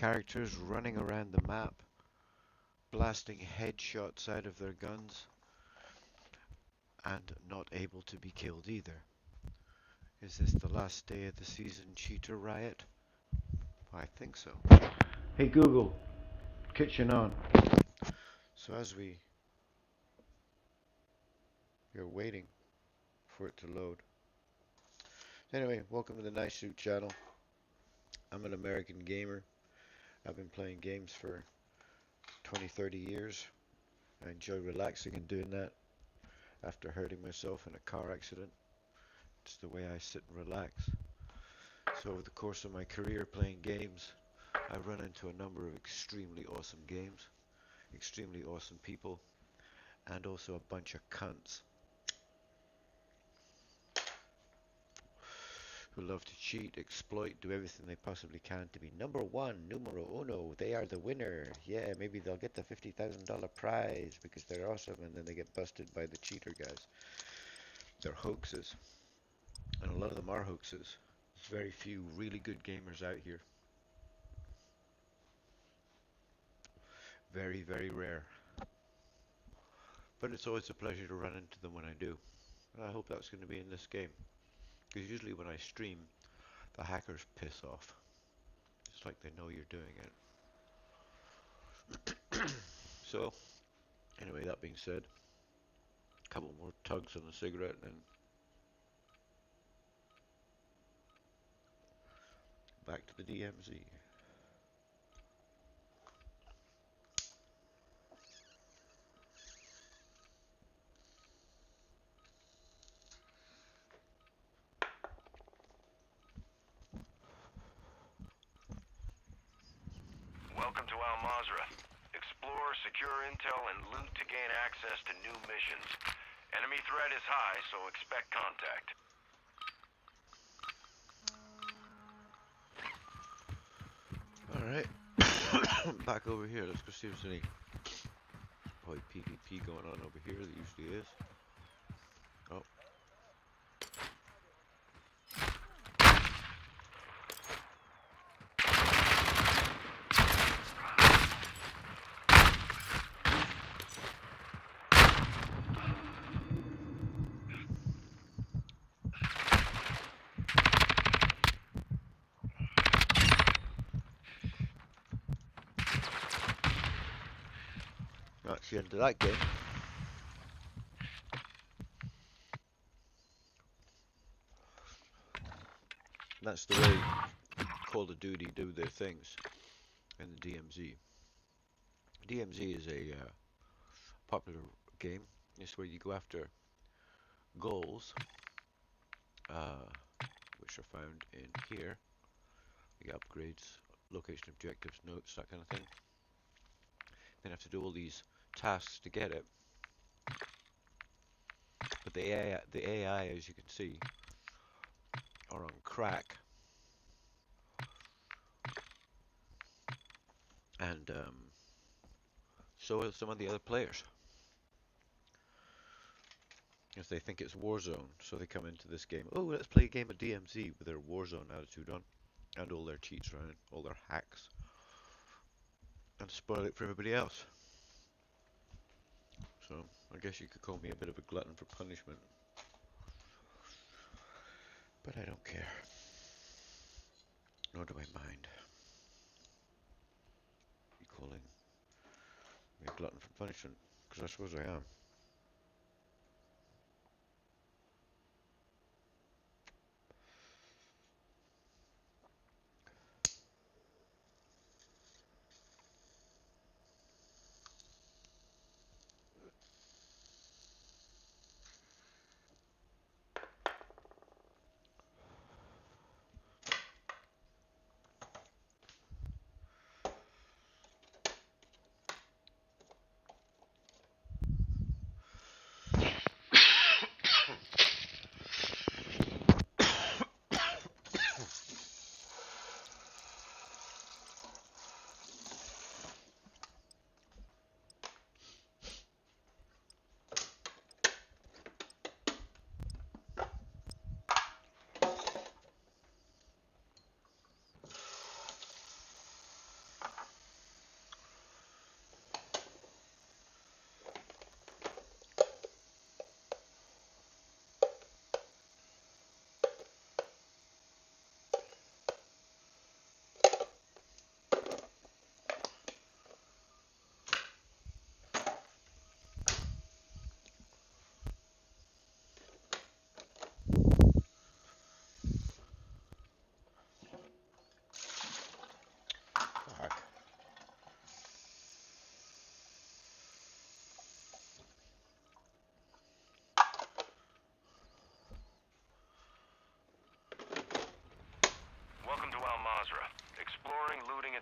characters running around the map, blasting headshots out of their guns, and not able to be killed either. Is this the last day of the season cheater riot? I think so. Hey Google, kitchen on. So as you're waiting for it to load. Anyway, welcome to the Nice Suit channel. I'm an American gamer. I've been playing games for 20-30 years. I enjoy relaxing and doing that after hurting myself in a car accident. It's the way I sit and relax. So over the course of my career playing games, I've run into a number of extremely awesome games, extremely awesome people, and also a bunch of cunts who love to cheat, exploit, do everything they possibly can to be number one, numero uno. They are the winner. Yeah, maybe they'll get the $50,000 prize because they're awesome, and then they get busted by the cheater guys. They're hoaxes, and a lot of them are hoaxes. There's very few really good gamers out here. Very, very rare. But it's always a pleasure to run into them when I do. And I hope that's going to be in this game. Because usually when I stream, the hackers piss off. It's like they know you're doing it. So, anyway, that being said, a couple more tugs on the cigarette and back to the DMZ. Welcome to Al-Mazrah. Explore, secure intel, and loot to gain access to new missions. Enemy threat is high, so expect contact. Alright, back over here. Let's go see if there's any probably PvP going on over here. There usually is. Oh. That's the end of that game. That's the way Call of Duty do their things in the DMZ. DMZ is a popular game. It's where you go after goals, which are found in here. The upgrades, location objectives, notes, that kind of thing. Then have to do all these tasks to get it. But the AI, as you can see, are on crack. And so are some of the other players. If they think it's Warzone, so they come into this game, oh, let's play a game of DMZ with their Warzone attitude on, and all their cheats around, all their hacks, and spoil it for everybody else. So, I guess you could call me a bit of a glutton for punishment. But I don't care. Nor do I mind. You calling me a glutton for punishment, because I suppose I am.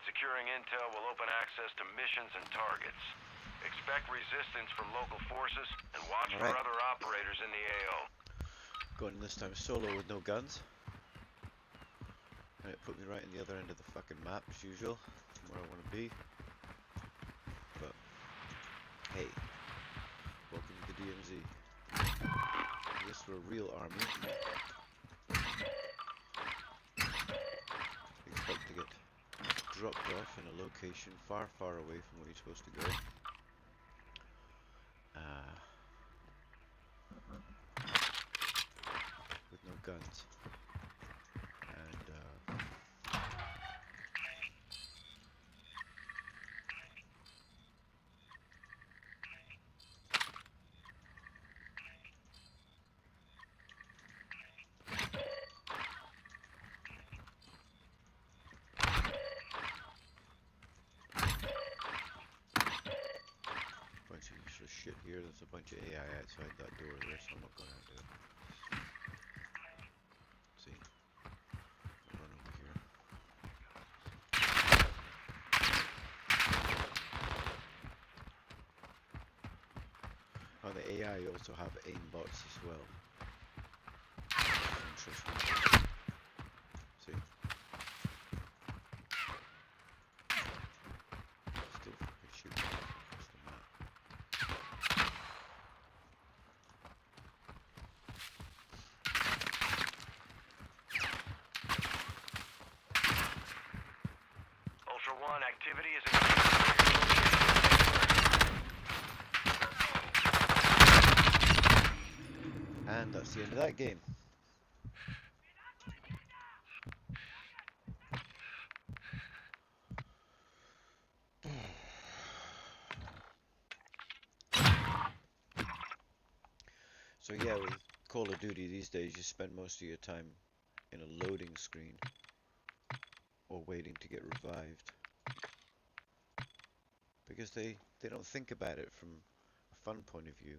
and securing intel will open access to missions and targets. Expect resistance from local forces and watch for other operators in the AO. Going this time solo with no guns. And it put me right in the other end of the fucking map as usual, from where I want to be. But hey, welcome to the DMZ. I guess we're a real army. Expect to get dropped off in a location far, far away from where you're supposed to go. With no guns. And bunch of useless shit here. There's a bunch of AI outside that door there, so I'm not going to do it. See? I'll run over here. Oh, the AI also have aimbots as well. Interesting. See? Still fucking shooting across the map. Ultra One, activity is And that's the end of that game. So yeah, with Call of Duty these days, you spend most of your time in a loading screen or waiting to get revived. Because they don't think about it from a fun point of view.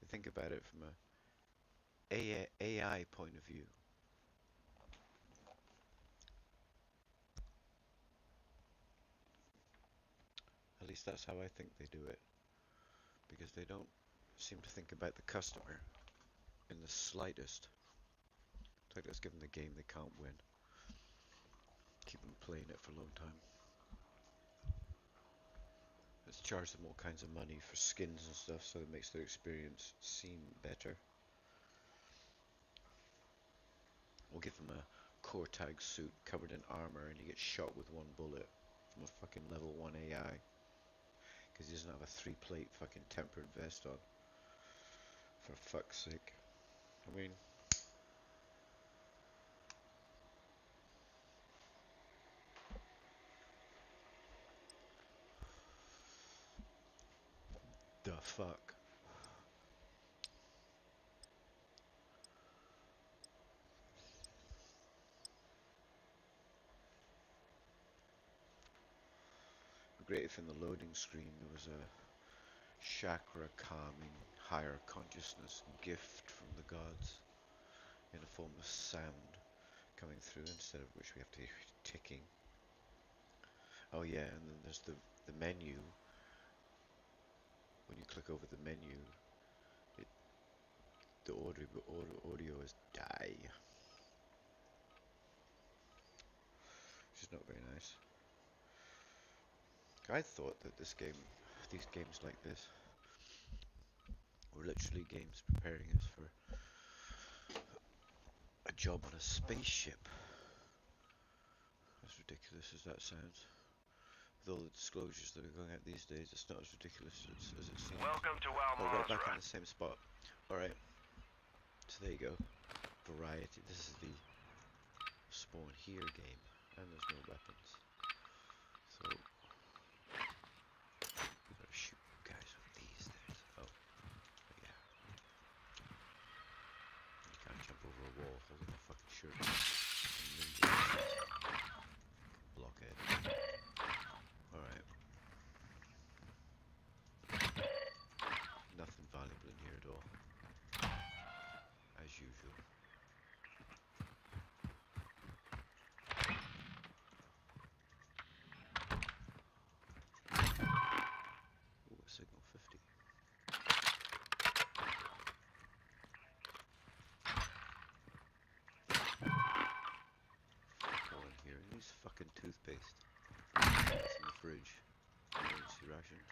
They think about it from a AI point of view. At least that's how I think they do it. Because they don't seem to think about the customer in the slightest. It's like let's give them the game they can't win. Keep them playing it for a long time. Let's charge them all kinds of money for skins and stuff so it makes their experience seem better. We'll give them a Cortag suit covered in armor and he gets shot with one bullet from a fucking level 1 AI. Because he doesn't have a 3-plate fucking tempered vest on. For fuck's sake. I mean... the fuck? Great if in the loading screen there was a chakra calming higher consciousness gift from the gods in a form of sound coming through instead of which we have to hear ticking. Oh yeah, and then there's the menu. When you click over the menu, the audio is die. Which is not very nice. I thought that these games like this were literally games preparing us for a job on a spaceship. As ridiculous as that sounds. With all the disclosures that are going out these days, it's not as ridiculous as it seems. Welcome to Oh, right back in Al-Mazrah. the same spot. Alright. So there you go. Variety. This is the spawn here game. And there's no weapons. So... we gotta shoot guys with these. Oh. Yeah. You can't jump over a wall holding a fucking shirt. Blockhead. Alright. Nothing valuable in here at all. As usual. distractions.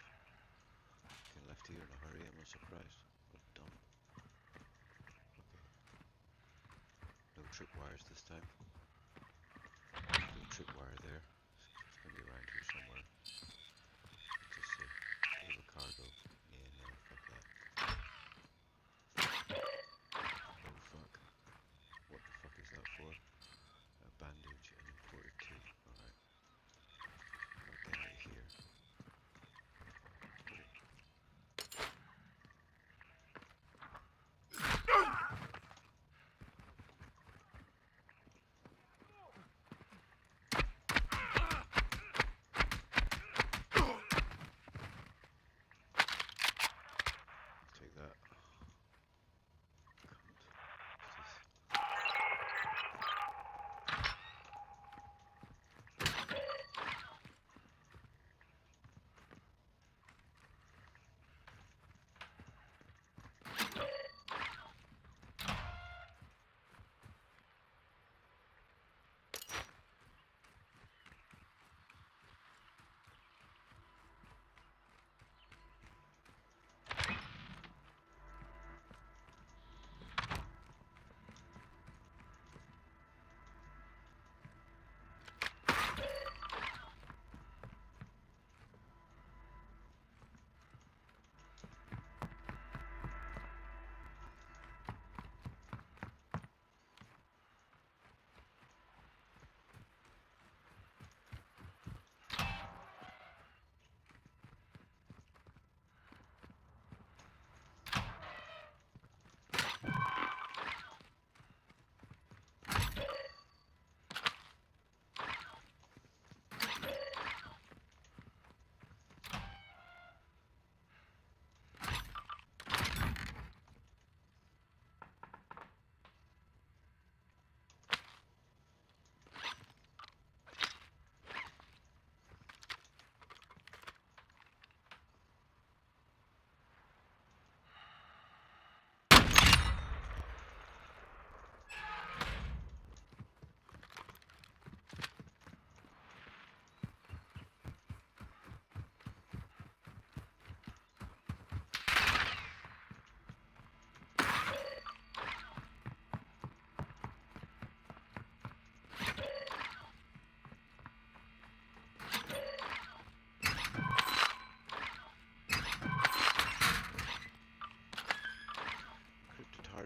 Getting left here in a hurry, I'm not surprised. What dumb. Okay. No tripwires this time. No tripwire there. It's gonna be around here somewhere. Just say, cable cargo. Yeah, no, fuck that. Oh fuck. What the fuck is that for? A bandage and imported tea. Alright. I'll get out of here. Take that.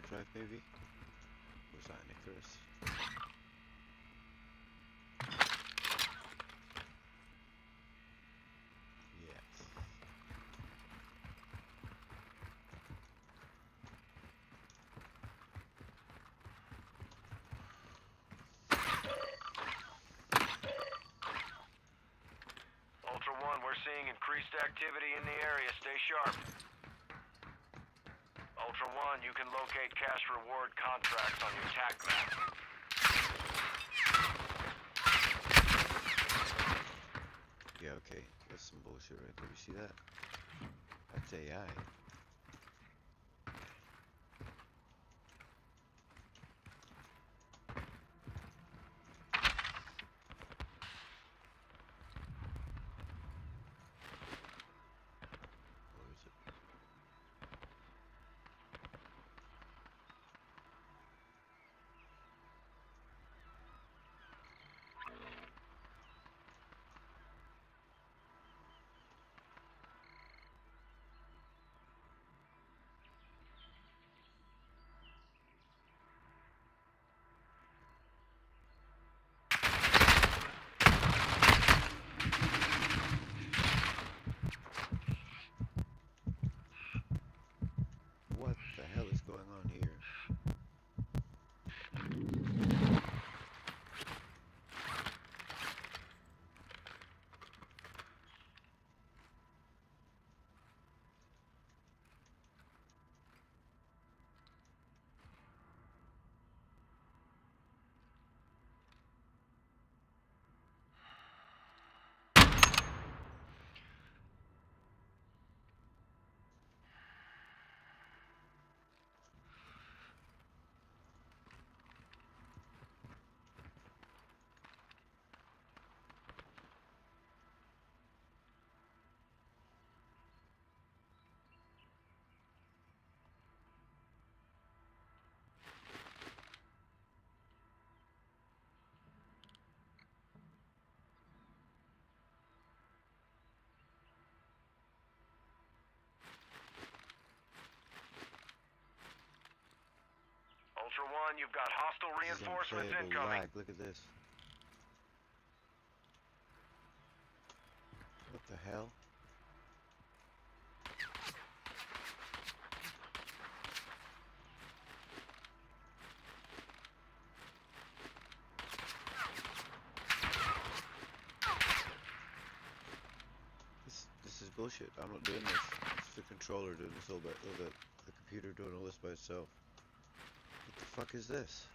Drive maybe? Was that Nicholas? Yes. Ultra One, we're seeing increased activity in the area. Stay sharp. Ultra One, you can locate cash reward contracts on your TAC map. Yeah, okay. That's some bullshit right there. You see that? That's AI. Or is it? 1, you've got hostile This is reinforcements unplayable incoming. lag. Look at this. What the hell? This is bullshit. I'm not doing this. It's the controller doing this all by the computer doing all this by itself. What the fuck is this?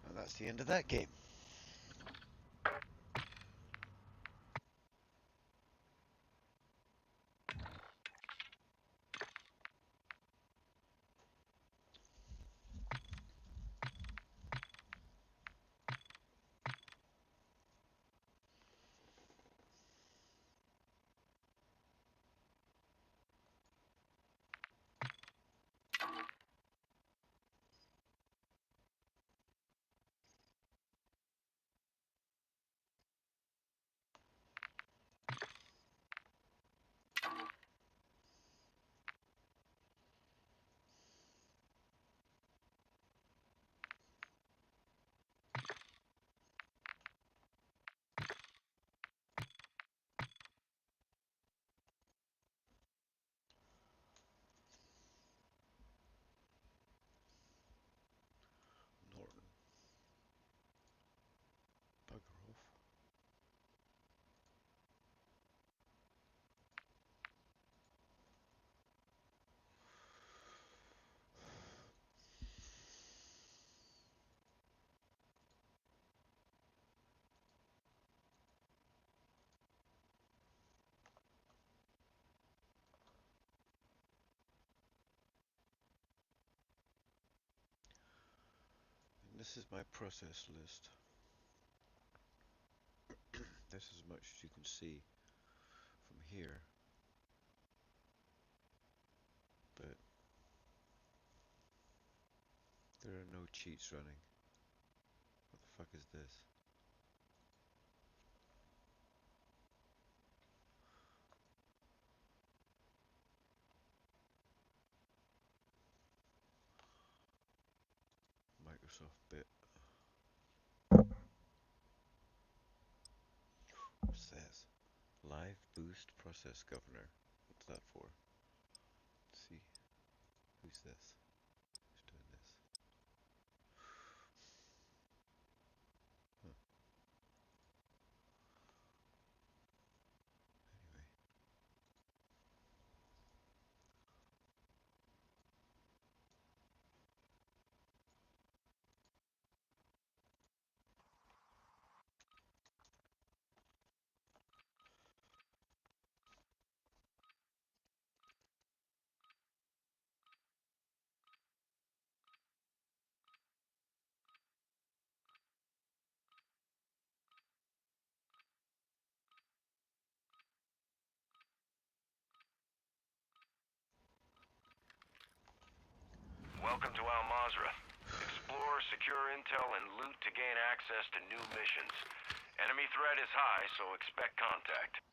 And that's the end of that game. Norton. Bugger off. And this is my process list. This is as much as you can see from here. But there are no cheats running. What the fuck is this? Microsoft bit. What's this? Live boost process governor. What's that for? Let's see. Who's this? Who's doing this? Huh. Anyway. Welcome to Al Mazrah. Explore, secure intel, and loot to gain access to new missions. Enemy threat is high, so expect contact.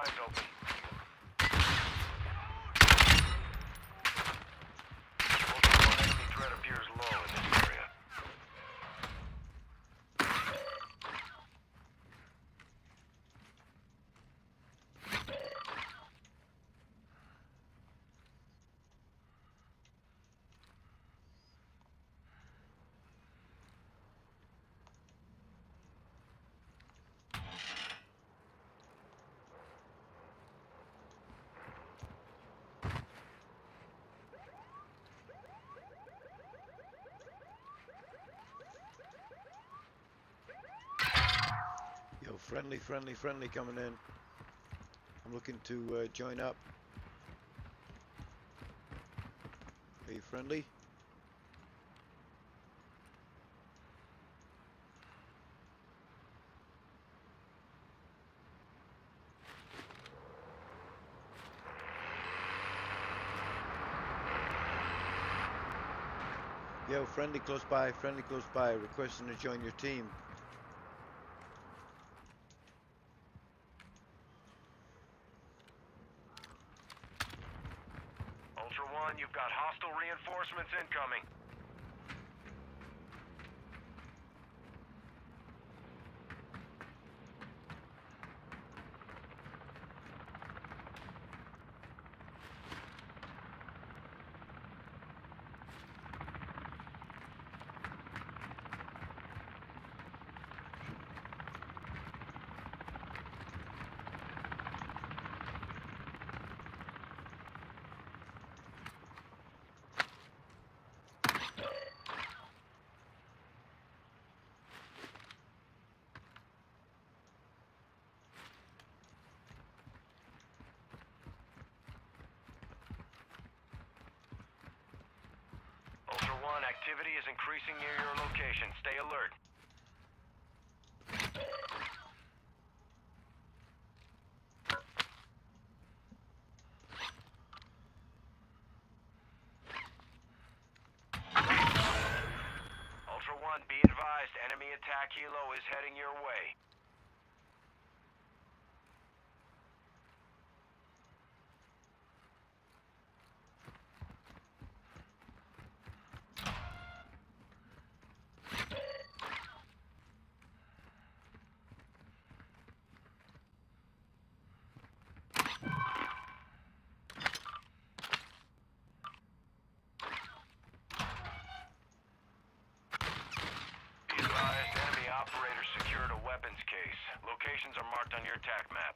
Eyes open. Ultra One, enemy threat appears low in this area. Yo, friendly coming in. I'm looking to join up. Are you friendly? Yo, friendly close by, requesting to join your team. Ultra One, you've got hostile reinforcements incoming. Ultra One, activity is increasing near your location. Stay alert. Ultra One, be advised, enemy attack helo is heading your way. Be advised, enemy operators secured a weapons case. Locations are marked on your attack map.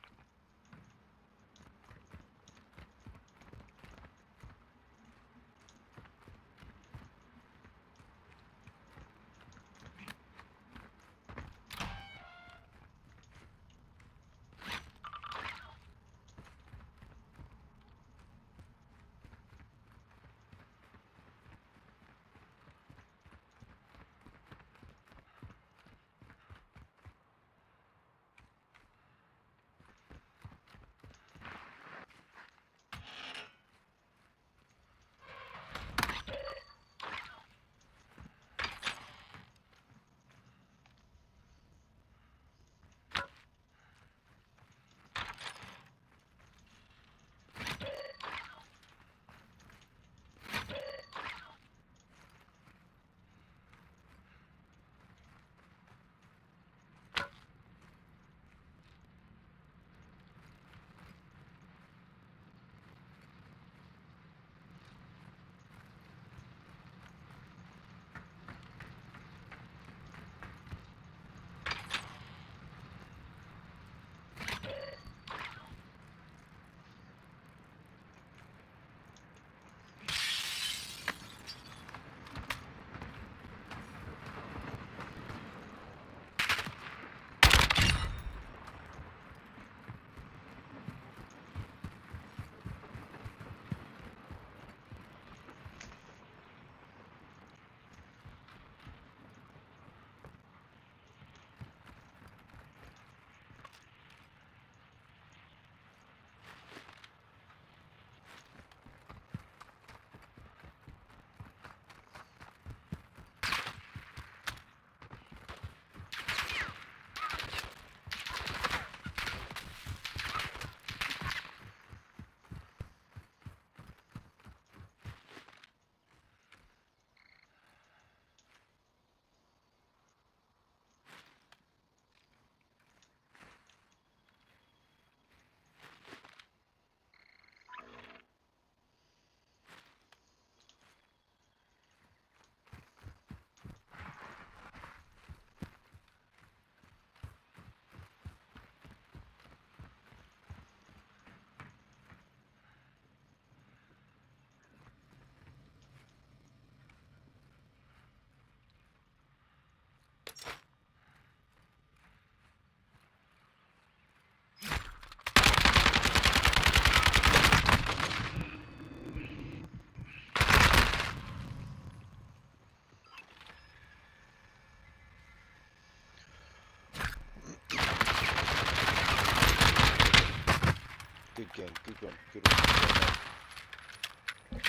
Good game, good one, good one.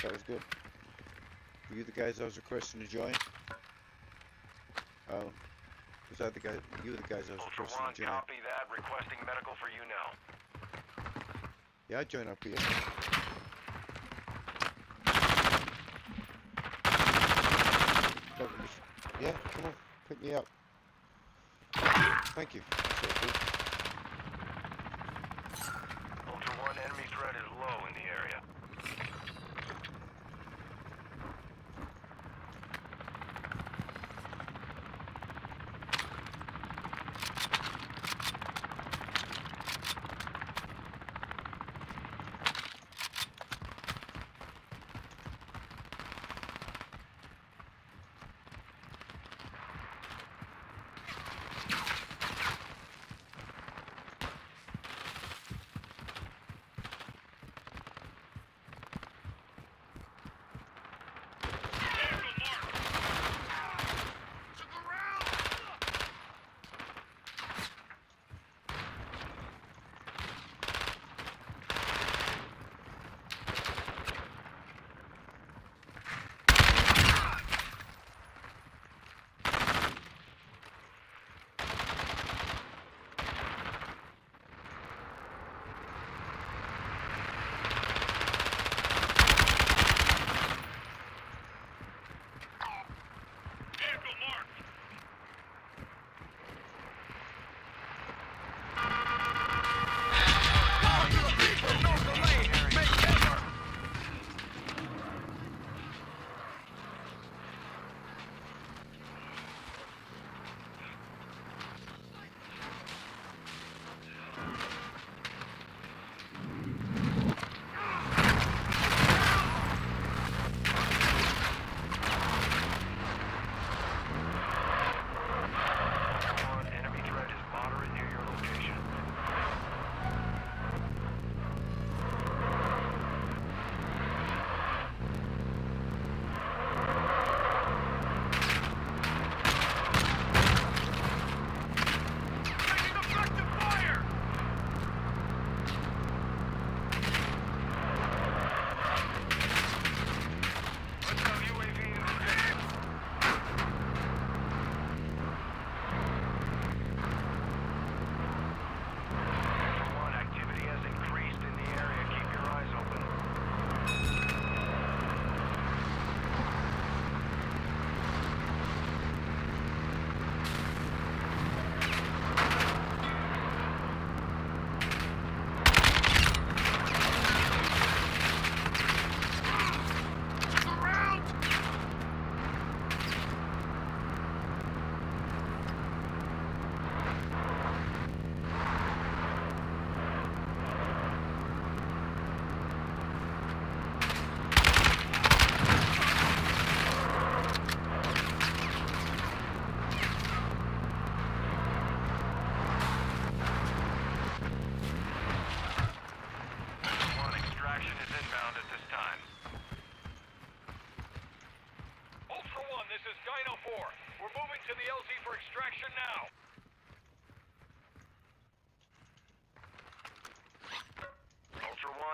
That was good. Were you the guys I was requesting to join? Was that the guy? You were the guys I was Ultra requesting One, to join. copy that. Requesting medical for you now. Yeah, I'd join up here. Yeah, come on, pick me up. Thank you. That's good. Ultra One, enemy threat is low in the area.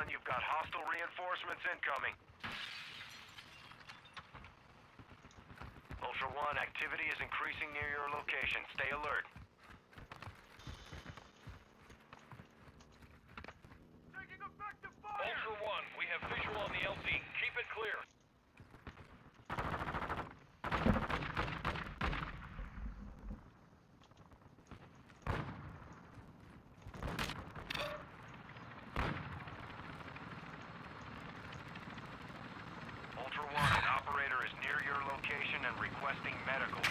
You've got hostile reinforcements incoming. Ultra One, activity is increasing near your location. Stay alert. Taking effective fire! Ultra One, we have visual on the LZ. Keep it clear. Ultra One, an operator is near your location and requesting medical.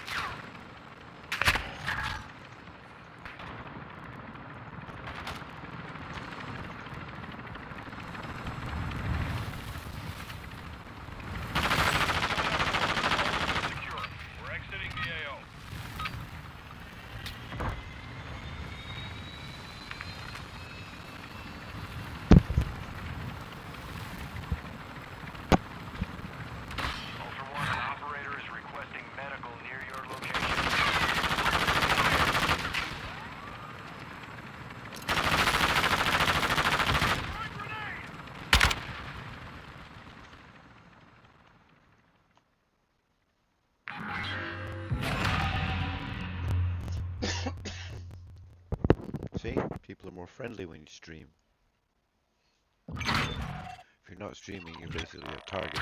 Secure. We're exiting the AO. friendly when you stream. If you're not streaming, you're basically a target.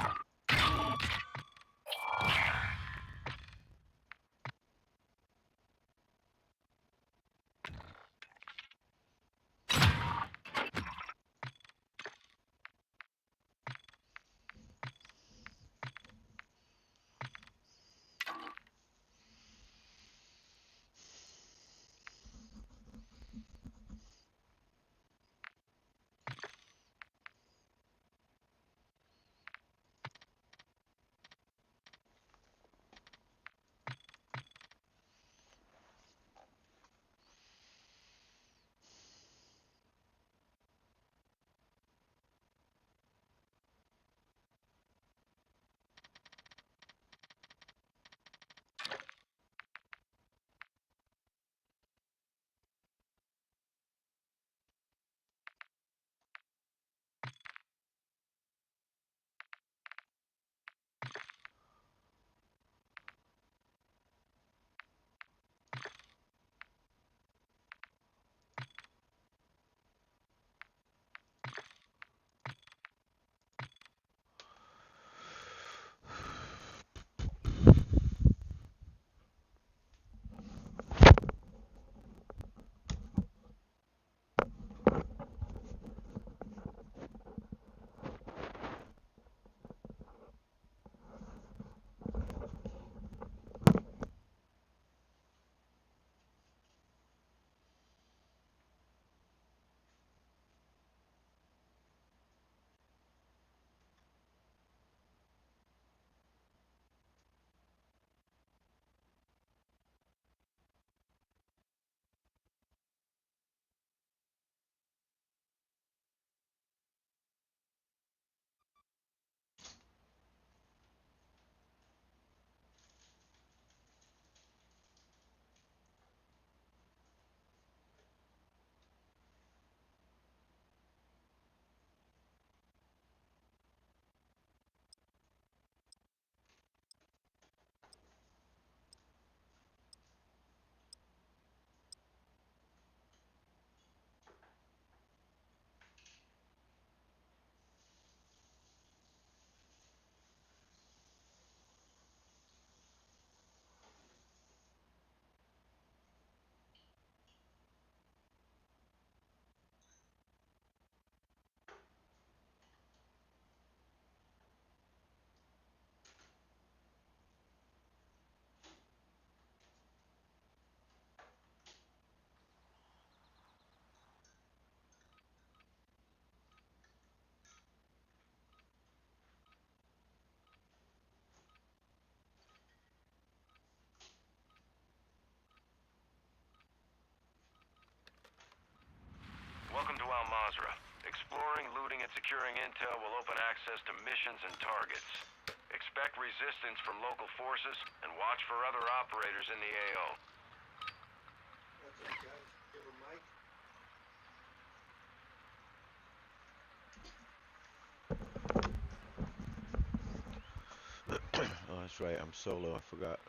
Welcome to Al Mazrah. Exploring, looting, and securing intel will open access to missions and targets. Expect resistance from local forces and watch for other operators in the AO. What's up, guys? Give a mic. Oh, that's right. I'm solo. I forgot.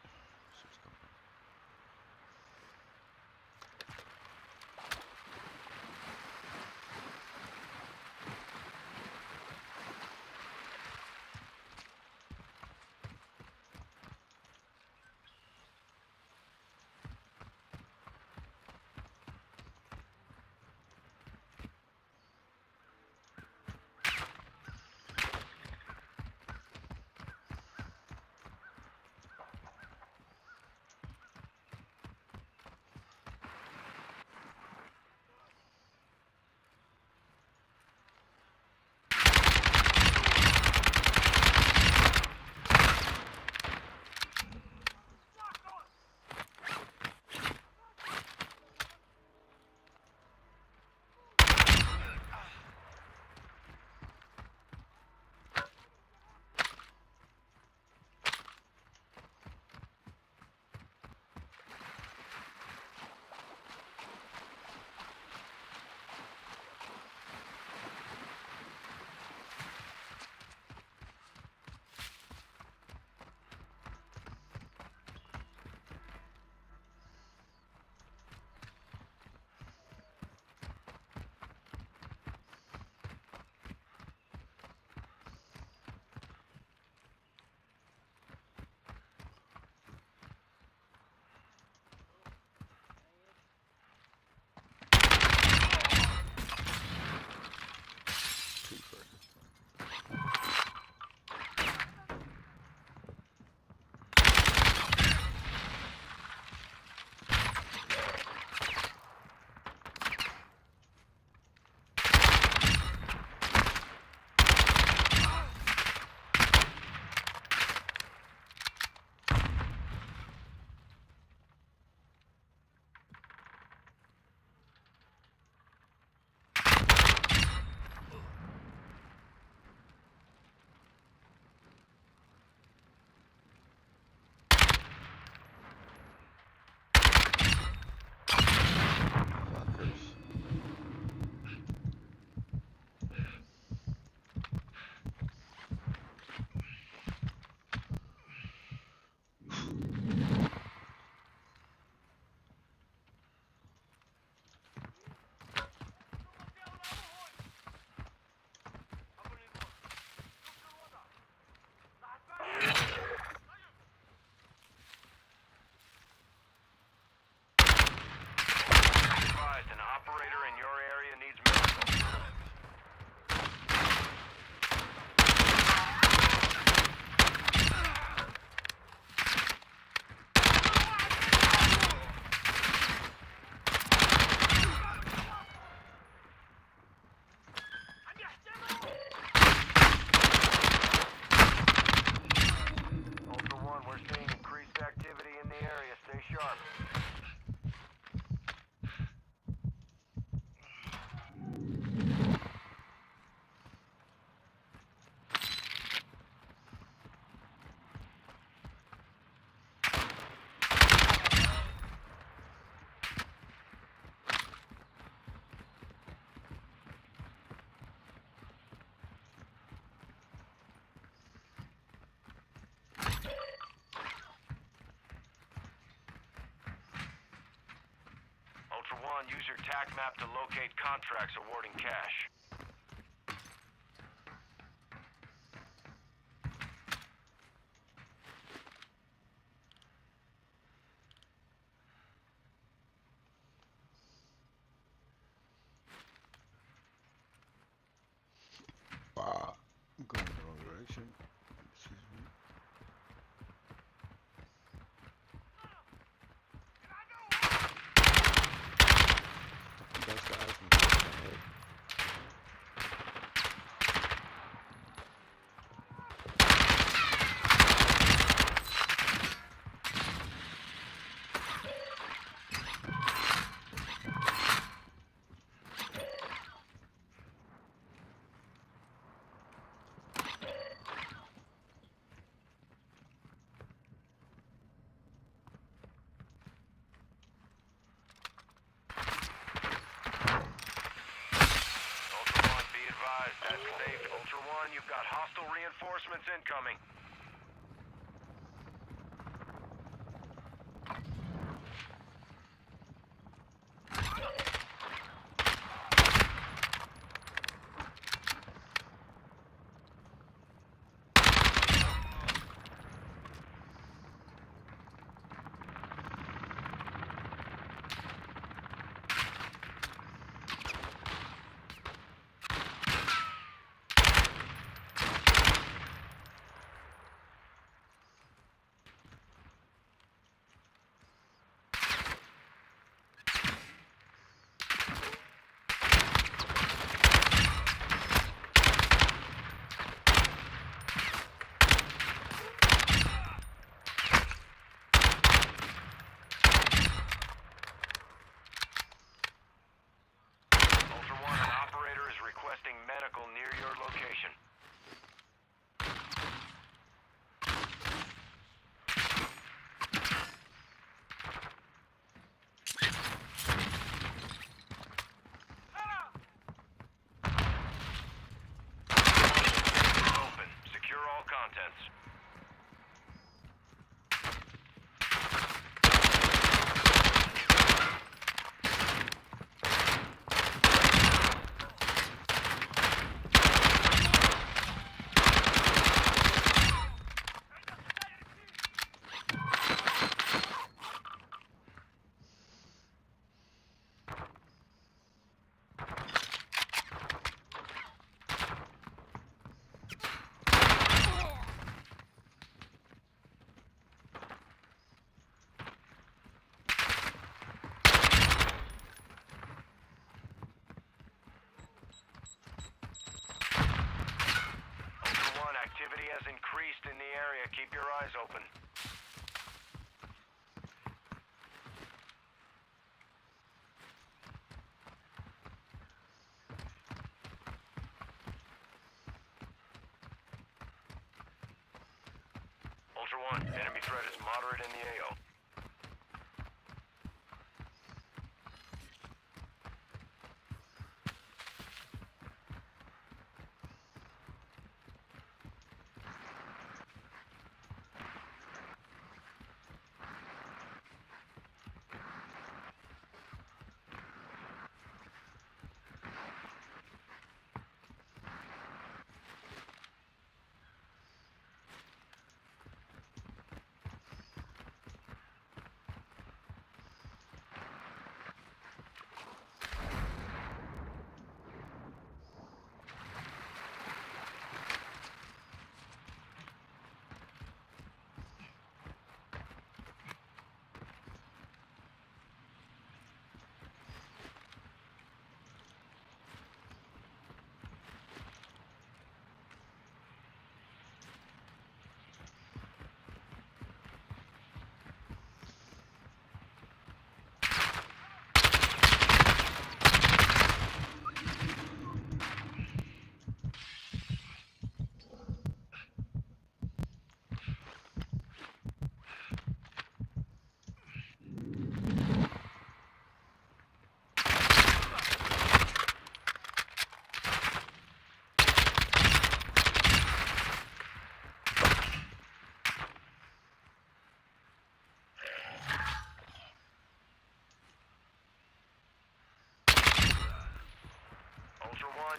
use your TAC map to locate contracts awarding cash. I'm going in the wrong direction. Excuse me. Those guys from the head. That's safe. Ultra One, you've got hostile reinforcements incoming. Medical near your location. Open. Secure all contents. Activity has increased in the area. Keep your eyes open. Ultra One, enemy threat is moderate in the AO.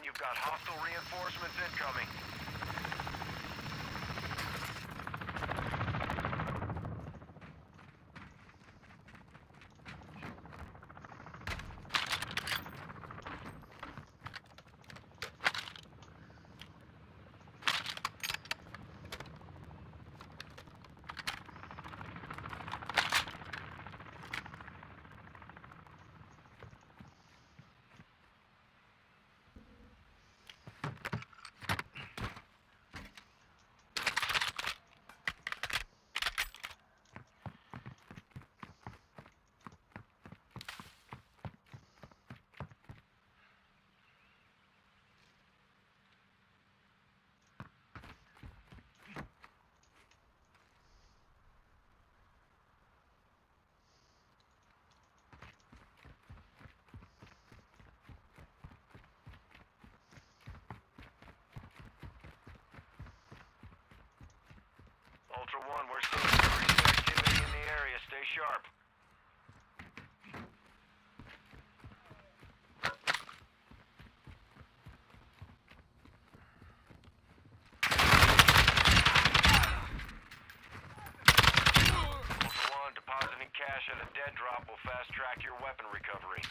you've got hostile reinforcements incoming. Ultra One, we're seeing increased activity in the area. Stay sharp. Ultra One, depositing cash at a dead drop will fast-track your weapon recovery.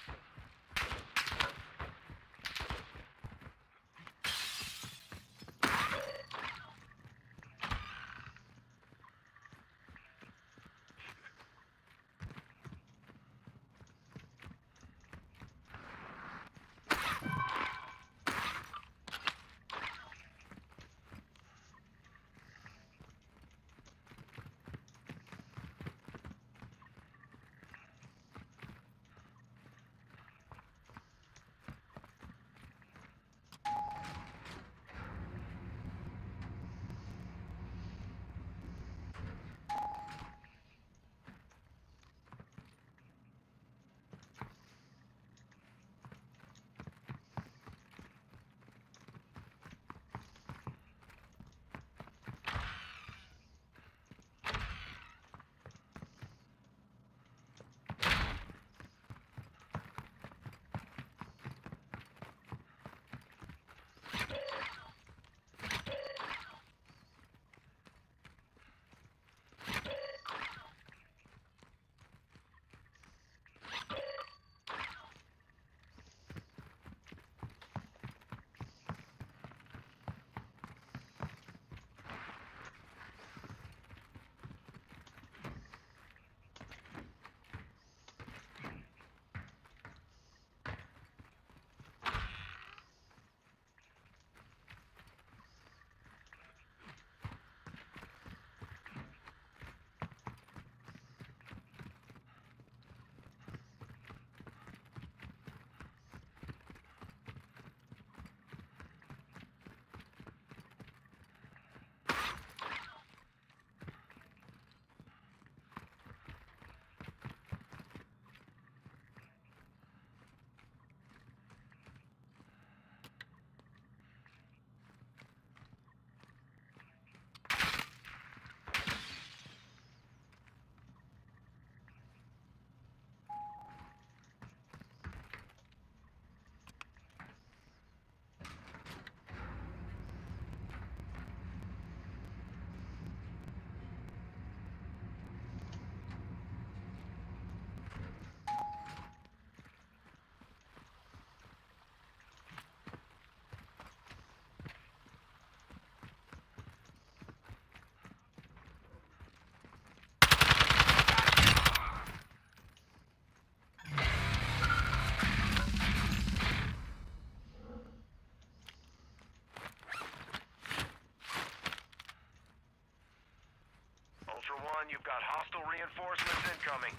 Ultra One, you've got hostile reinforcements incoming.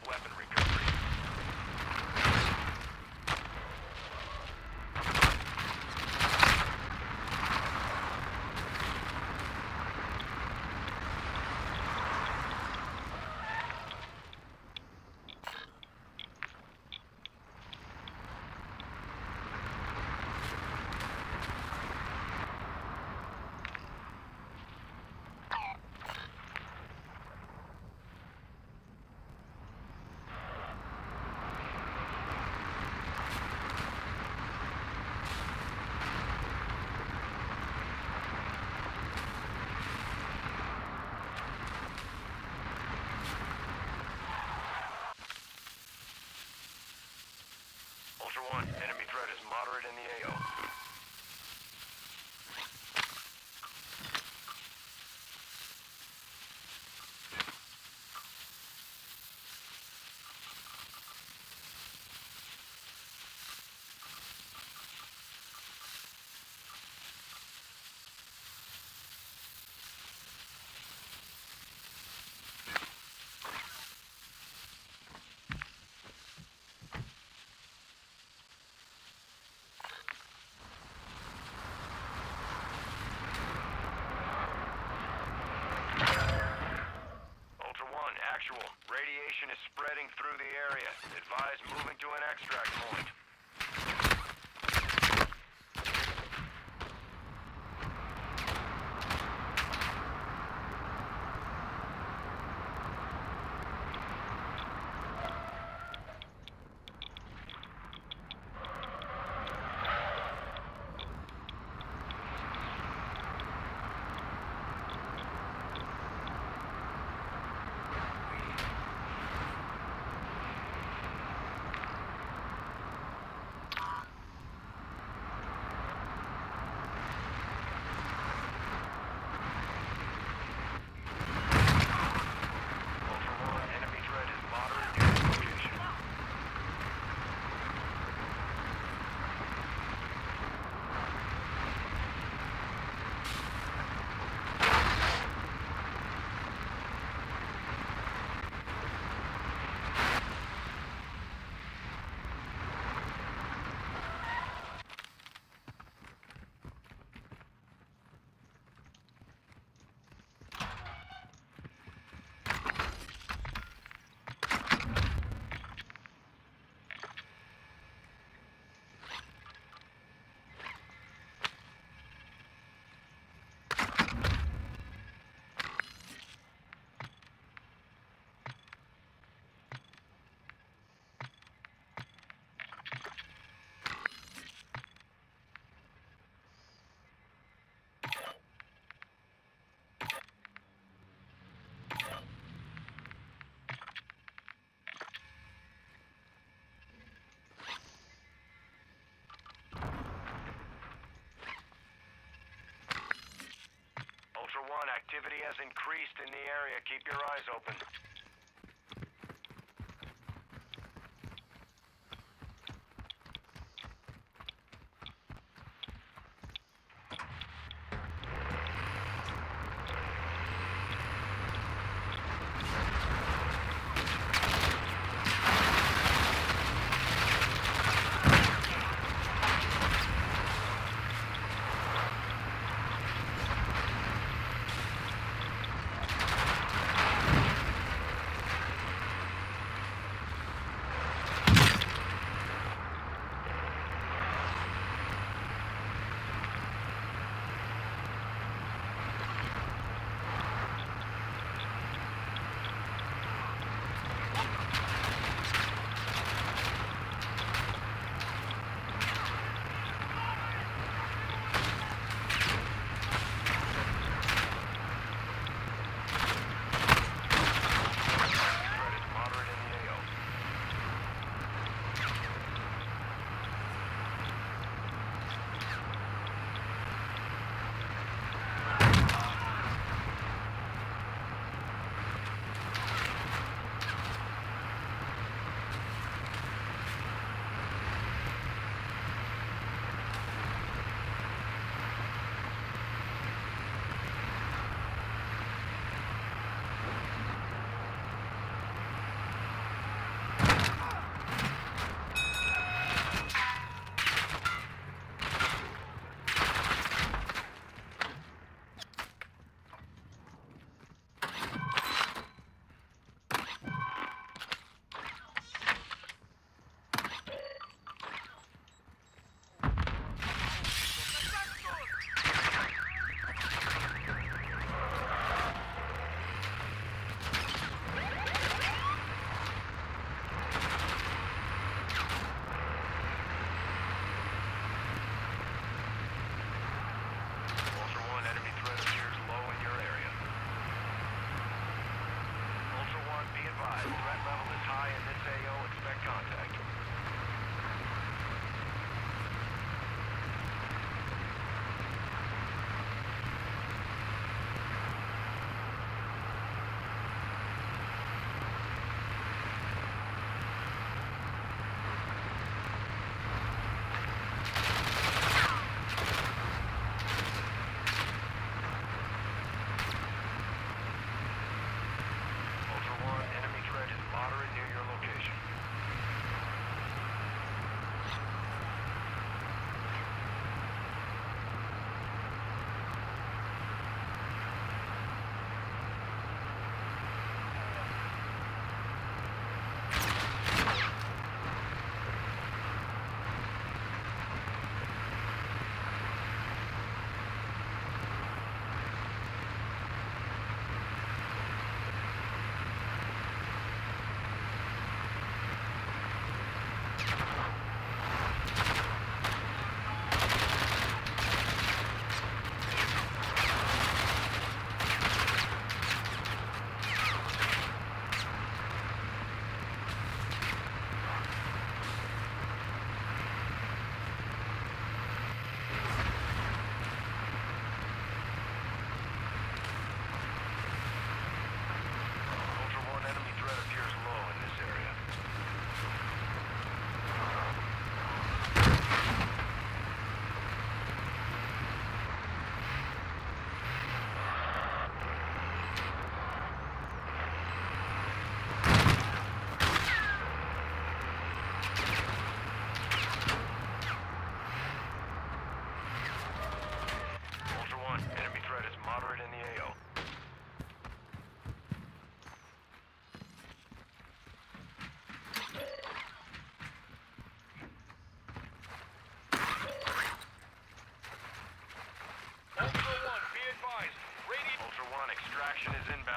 weapon recovery. Ultra One, enemy threat is moderate in the AO. Ultra One, actual. Radiation is spreading through the area. Advise moving to an extract point. Ultra One, activity has increased in the area. Keep your eyes open.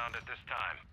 inbound at this time.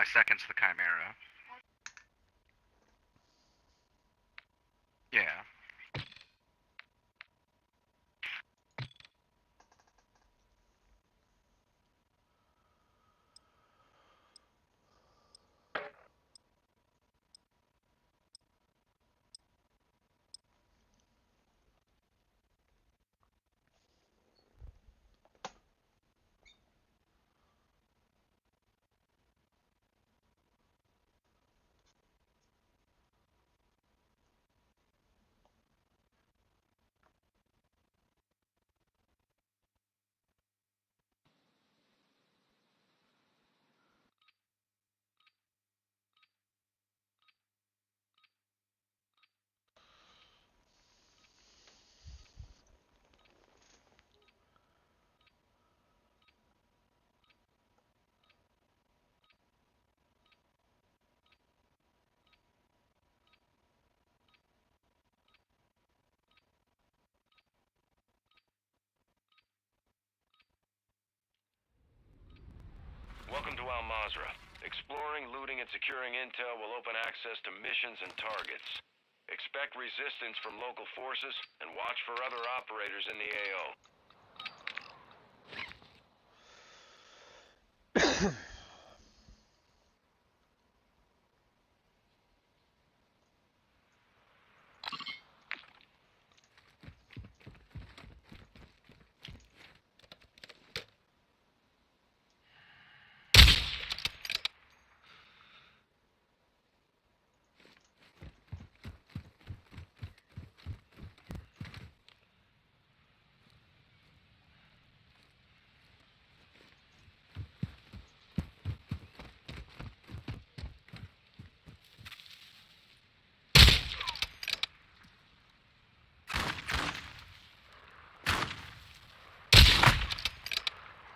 My second's the Chimera. Yeah. Welcome to Al Mazrah. Exploring, looting, and securing intel will open access to missions and targets. Expect resistance from local forces, and watch for other operators in the AO.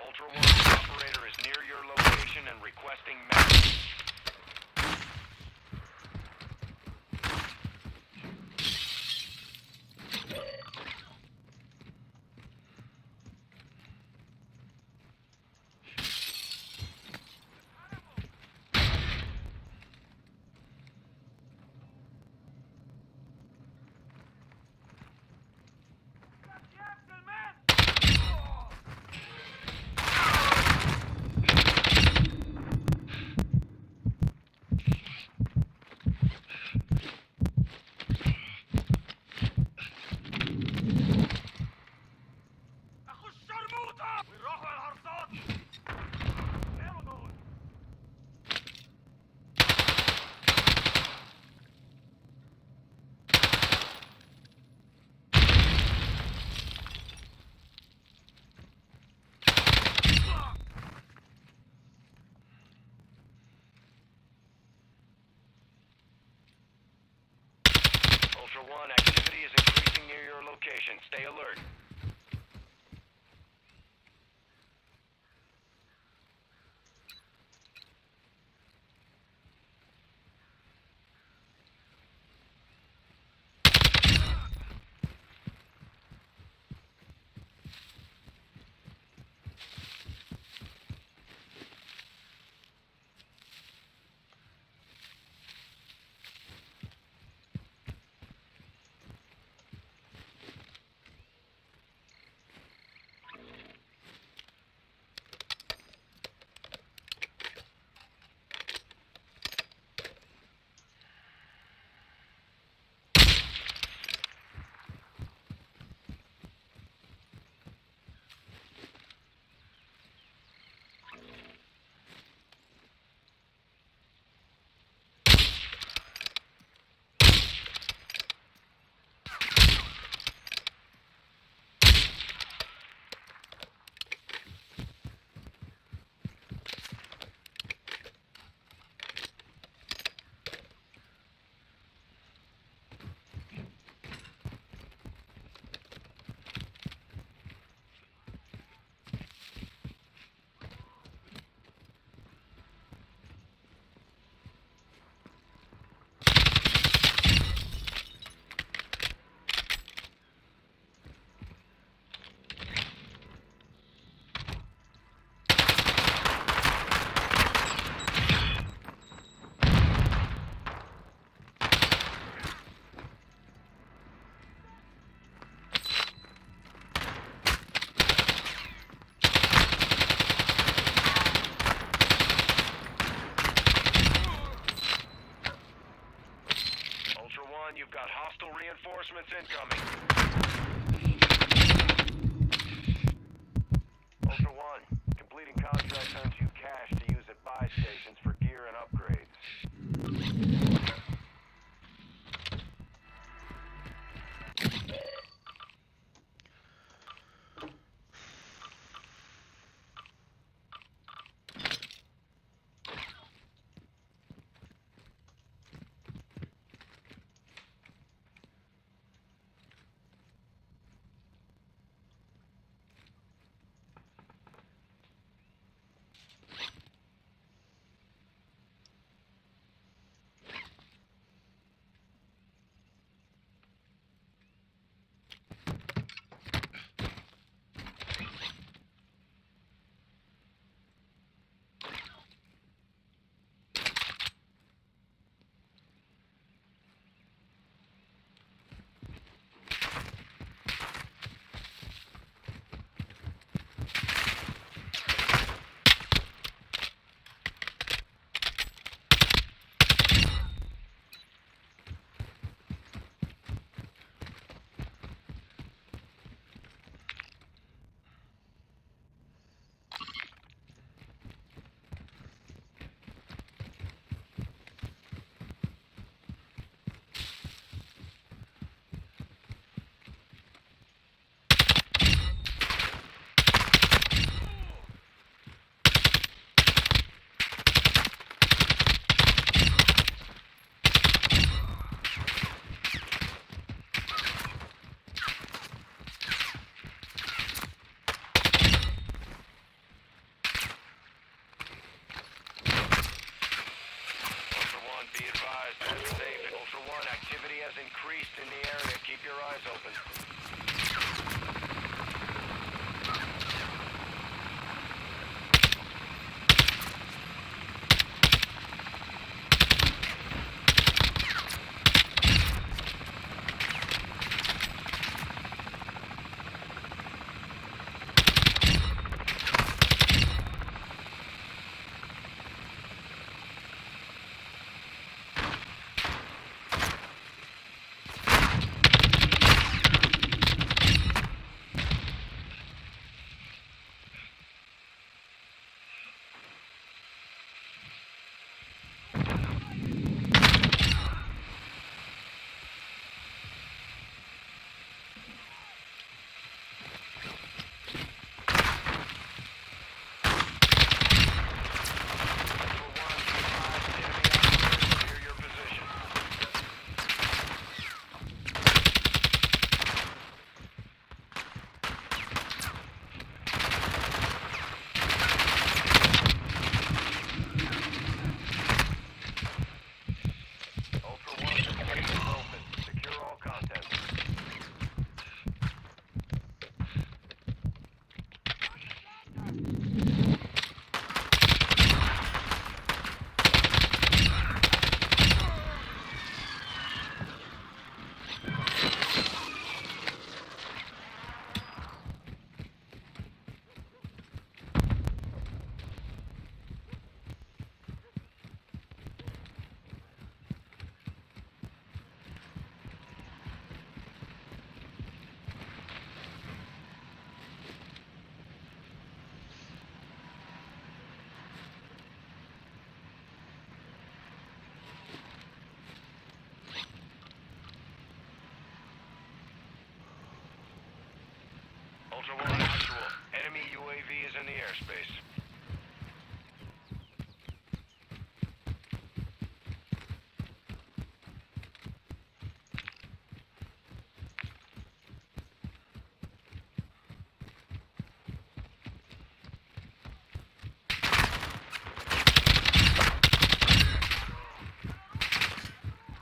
Ultra One, operator is near your location and requesting medic. Ultra One, activity is increasing near your location. Stay alert. Reinforcements incoming. Ultra One, completing contract earns you cash to use at buy stations for gear and upgrades. Increased in the area. Keep your eyes open. Ultra One actual. Enemy UAV is in the airspace.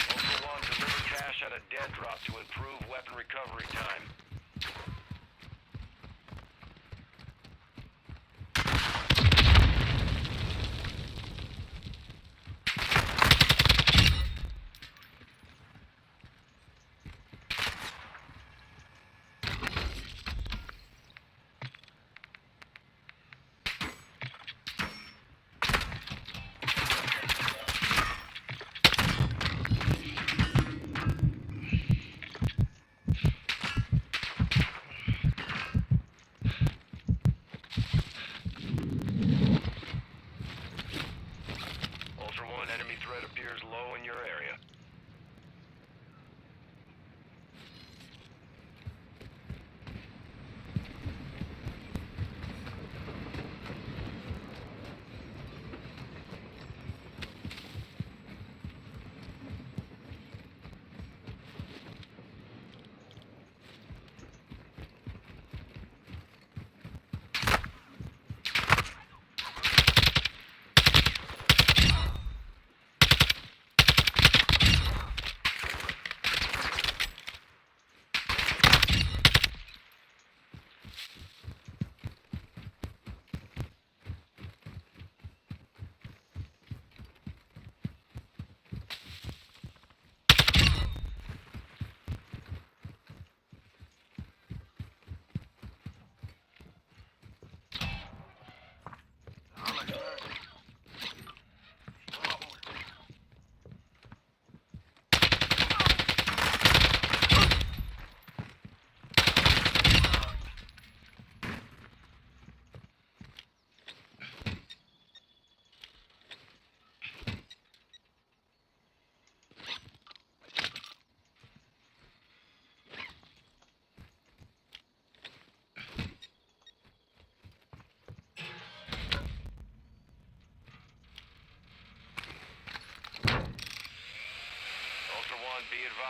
Ultra One, deliver cash at a dead drop to improve weapon recovery time.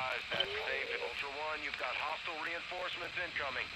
advised, that's safe. Ultra One, you've got hostile reinforcements incoming.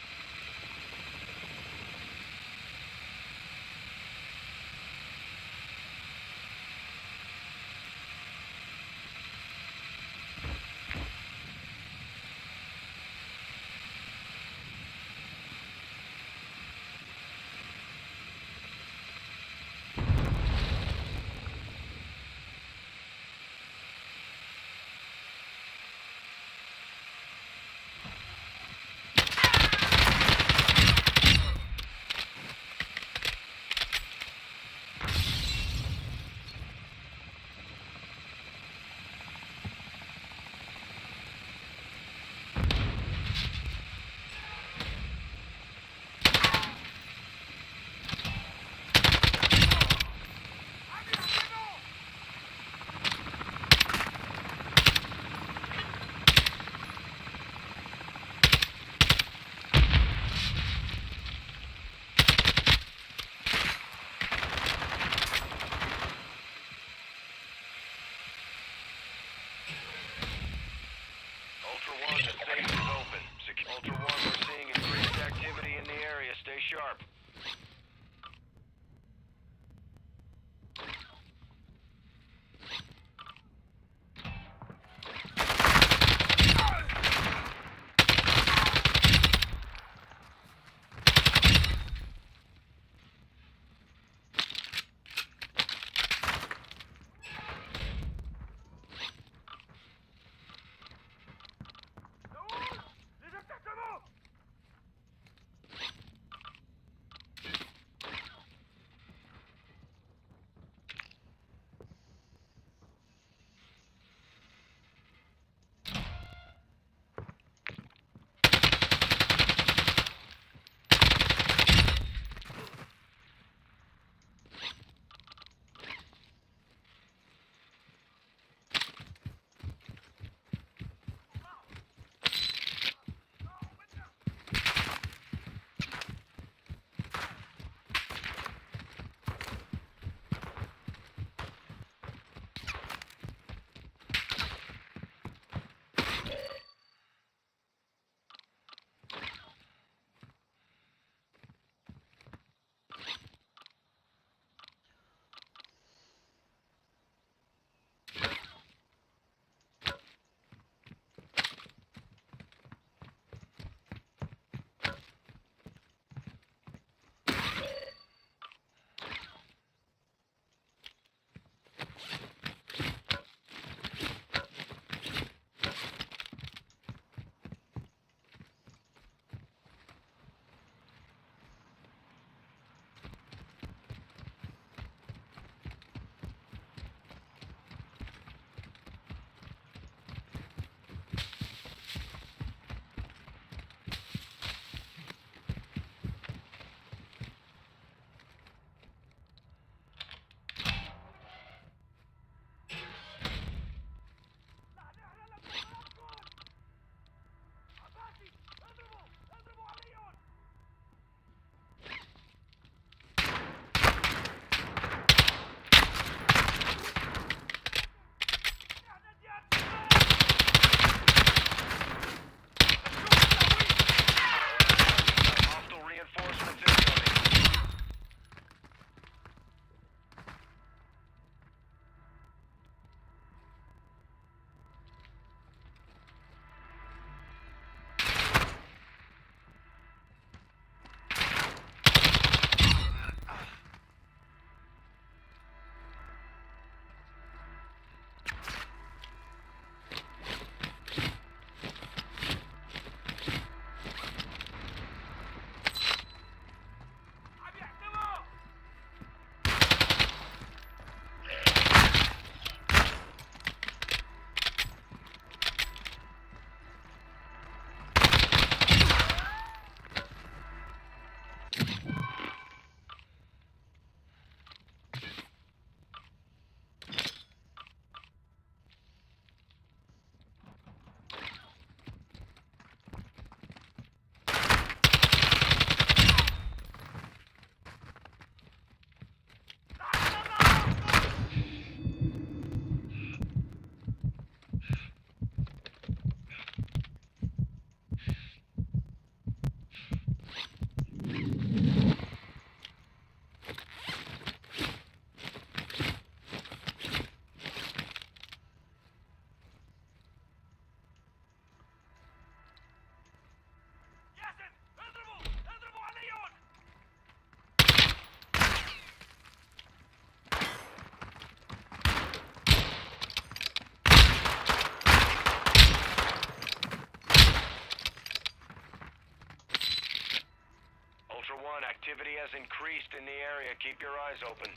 Activity has increased in the area. Keep your eyes open.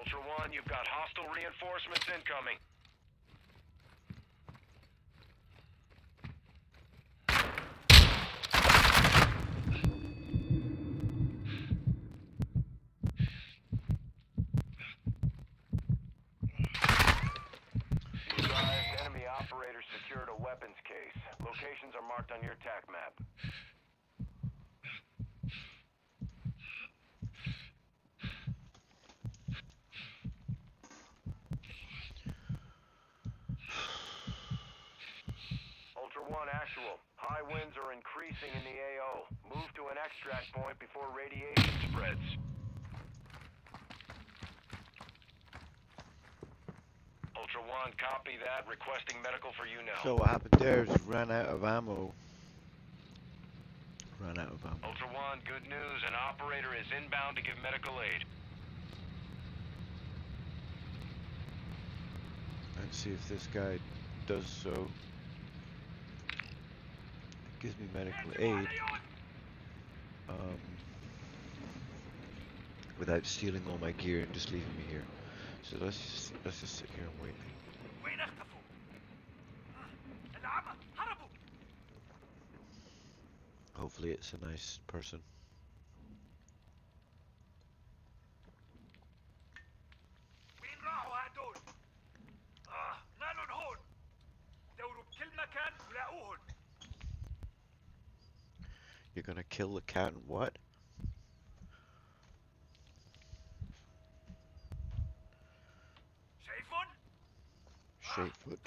Ultra One, you've got hostile reinforcements incoming. Enemy operators secured a weapons case. Locations are marked on your TAC map. Ultra One actual. High winds are increasing in the AO. Move to an extract point before radiation spreads. Ultra One, copy that. Requesting medical for you now. So what happened there is ran out of ammo. Ran out of ammo. Ultra One, good news. An operator is inbound to give medical aid. Let's see if this guy does so. Gives me medical aid. Without stealing all my gear and just leaving me here. So let's just sit here and wait. Hopefully it's a nice person. You're gonna kill the cat and what? Shapefoot.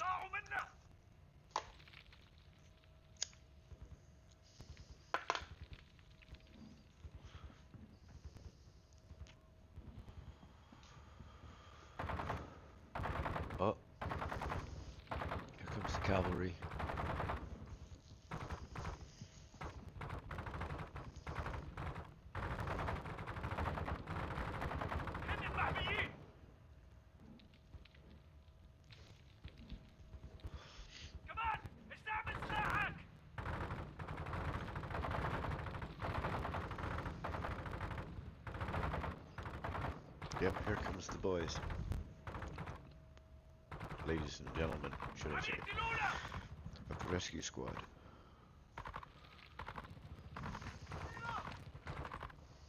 Oh. Here comes the cavalry. Yep, here comes the boys. Ladies and gentlemen, should I say, of the rescue squad.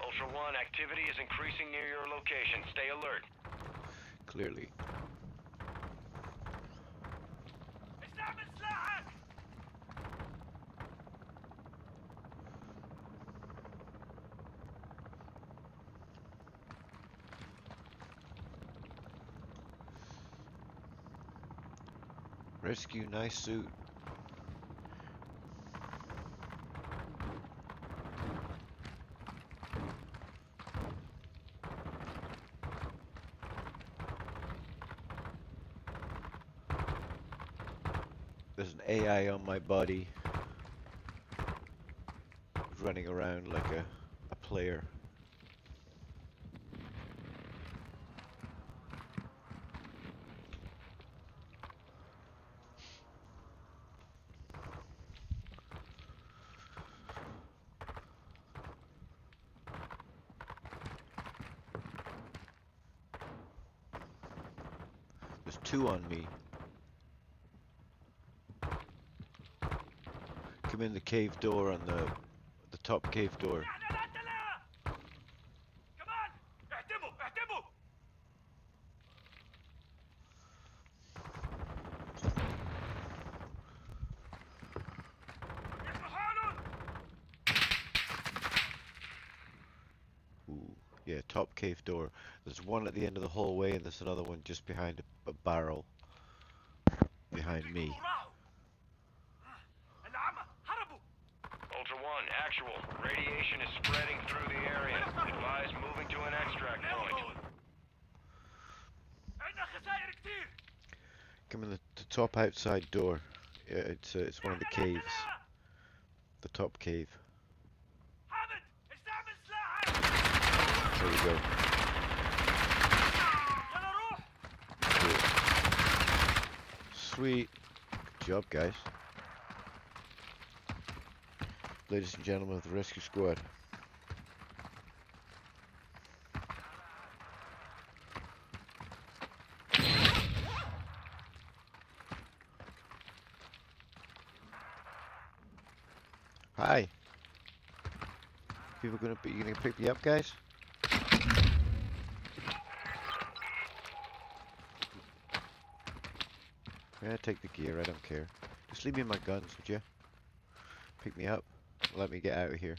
Ultra One, activity is increasing near your location. Stay alert. Clearly. Rescue, nice suit. There's an AI on my body running around like a player. There's two on me. Come in the cave door on the top cave door. Ooh, yeah, top cave door. There's one at the end of the hallway and there's another one just behind a barrel. Behind me. Ultra One, actual. Radiation is spreading through the area. Advise moving to an extract point. Come in the top outside door. Yeah, it's one of the caves. The top cave. There we go. Cool. Sweet. Good job, guys. Ladies and gentlemen of the rescue squad. Hi. You gonna pick me up, guys? Yeah, take the gear. I don't care. Just leave me my guns, would you? Pick me up. Let me get out of here.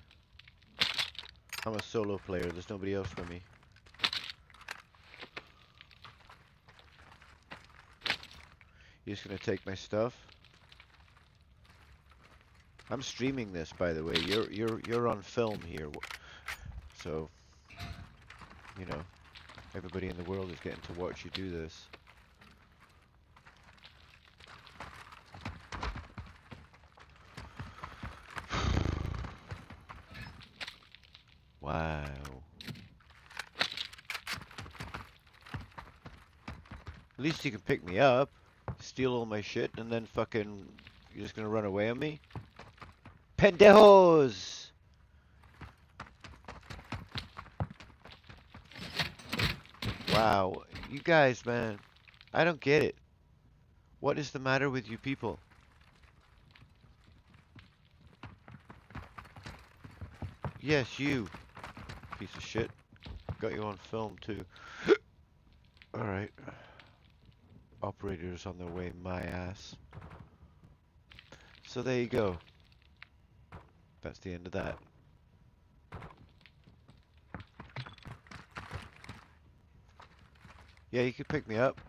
I'm a solo player. There's nobody else with me. You're just gonna take my stuff? I'm streaming this, by the way. You're on film here, so you know everybody in the world is getting to watch you do this. Wow. At least you can pick me up, steal all my shit, and then fucking you're just gonna run away on me? Pendejos! Wow, you guys, man, I don't get it. What is the matter with you people? Yes, you, piece of shit. Got you on film, too. Alright. Operators on their way, my ass. So there you go. That's the end of that. Yeah, you could pick me up.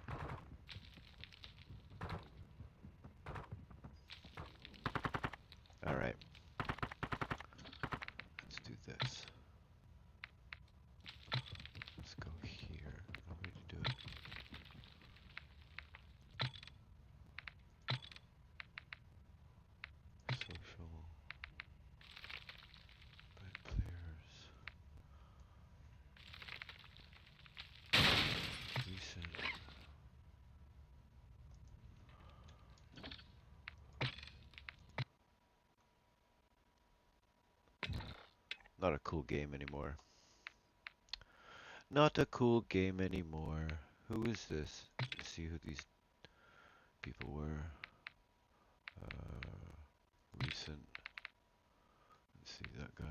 Alright. Let's do this. Let's go here. How do we do it? Social. Bad players. Recent. Not a cool game anymore. Not a cool game anymore. Who is this? Let's see who these people were. Recent. Let's see that guy.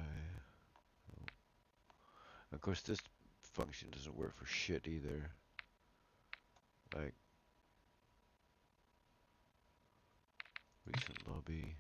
Oh. Of course, this function doesn't work for shit either. Like, recent lobby.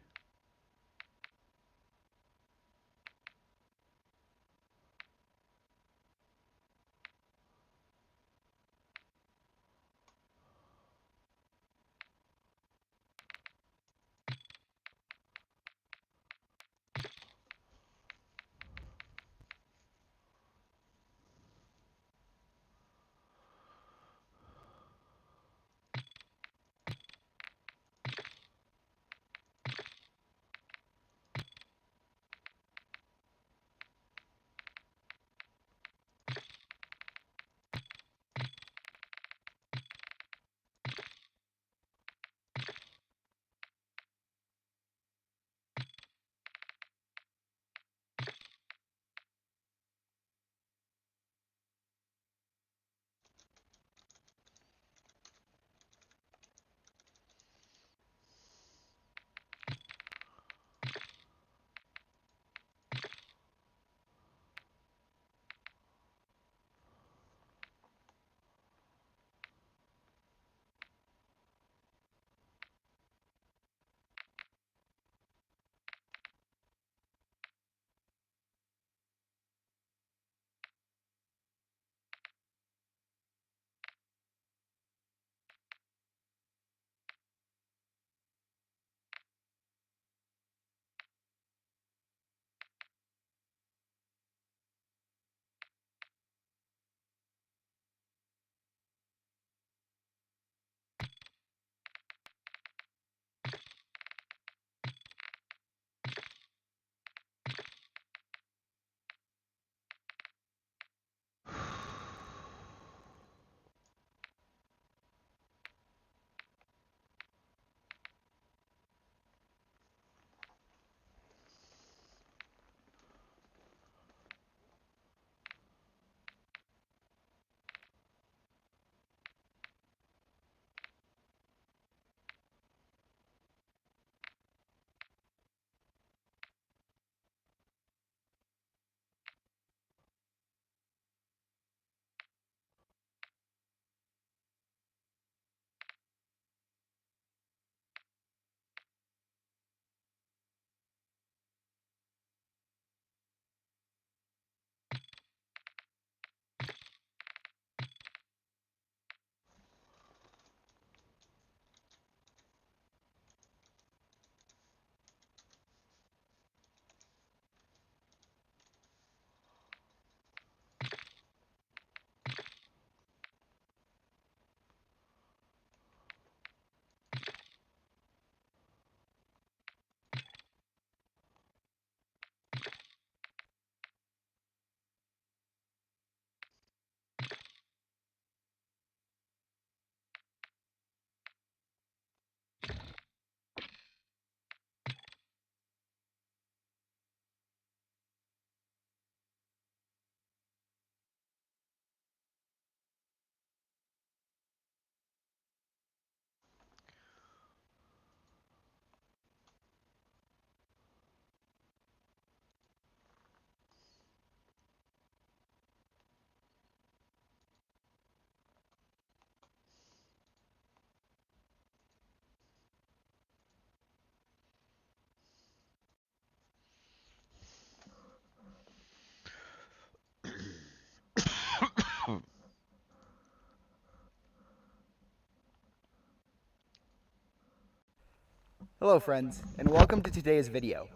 Hello friends, and welcome to today's video.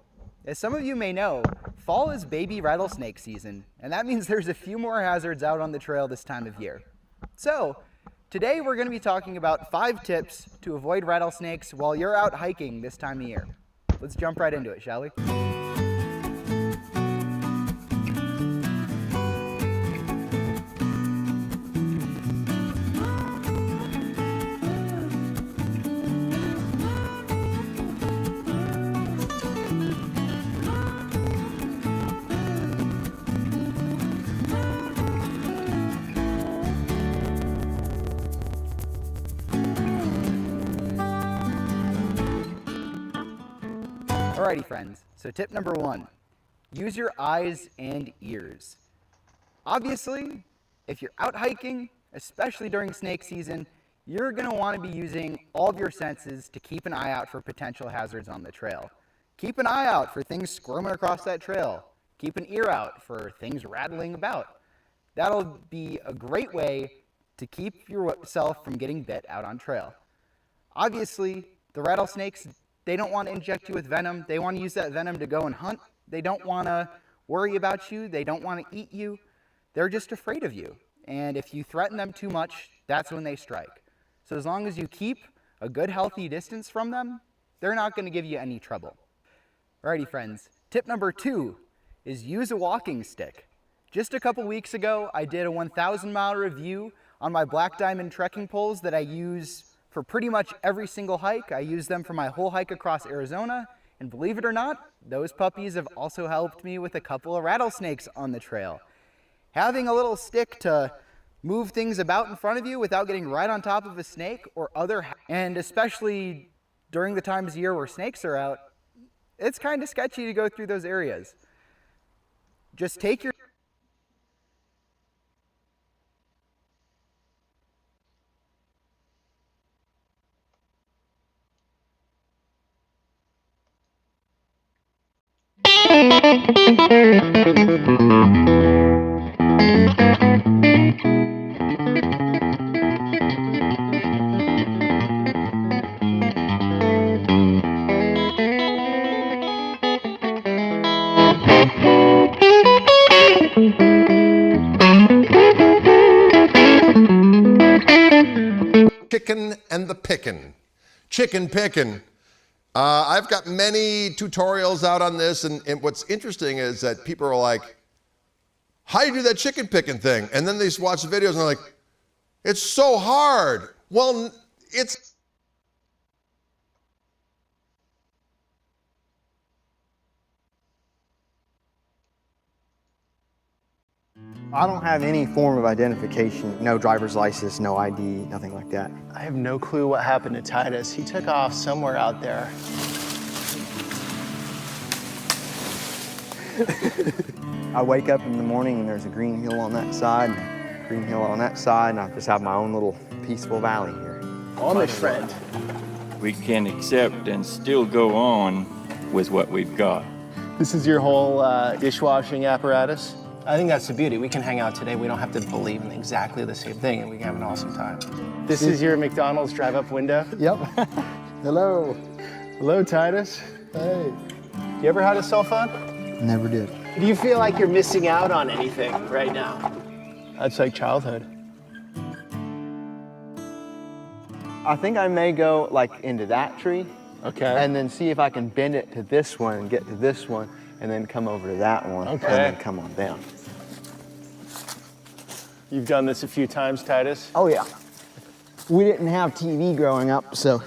As some of you may know, fall is baby rattlesnake season, and that means there's a few more hazards out on the trail this time of year. So, today we're going to be talking about 5 tips to avoid rattlesnakes while you're out hiking this time of year. Let's jump right into it, shall we? Alrighty friends, so tip number 1, use your eyes and ears. Obviously, if you're out hiking, especially during snake season, you're going to want to be using all of your senses to keep an eye out for potential hazards on the trail. Keep an eye out for things squirming across that trail. Keep an ear out for things rattling about. That'll be a great way to keep yourself from getting bit out on trail. Obviously, the rattlesnakes, they don't want to inject you with venom. They want to use that venom to go and hunt. They don't want to worry about you. They don't want to eat you. They're just afraid of you. And if you threaten them too much, that's when they strike. So as long as you keep a good, healthy distance from them, they're not going to give you any trouble. Alrighty, friends. Tip number 2 is use a walking stick. Just a couple weeks ago, I did a 1,000-mile review on my Black Diamond trekking poles that I use for pretty much every single hike. I use them for my whole hike across Arizona, and believe it or not, those puppies have also helped me with a couple of rattlesnakes on the trail. Having a little stick to move things about in front of you without getting right on top of a snake or and especially during the times of year where snakes are out, it's kind of sketchy to go through those areas. Just take your Chicken and the pickin'. Chicken pickin'. I've got many tutorials out on this, and what's interesting is that people are like, how do you do that chicken picking thing? And then they just watch the videos and they're like, it's so hard. Well, it's... I don't have any form of identification, no driver's license, no ID, nothing like that. I have no clue what happened to Titus. He took off somewhere out there. I wake up in the morning and there's a green hill on that side, and a green hill on that side, and I just have my own little peaceful valley here. Amish friend. We can accept and still go on with what we've got. This is your whole dishwashing apparatus? I think that's the beauty. We can hang out today. We don't have to believe in exactly the same thing, and we can have an awesome time. This is your McDonald's drive-up window? Yep. Hello. Hello, Titus. Hey. You ever had a cell phone? Never did. Do you feel like you're missing out on anything right now? That's like childhood. I think I may go like into that tree. Okay. And then see if I can bend it to this one and get to this one, and then come over to that one, Okay. and then come on down. You've done this a few times, Titus? Oh yeah. We didn't have TV growing up, so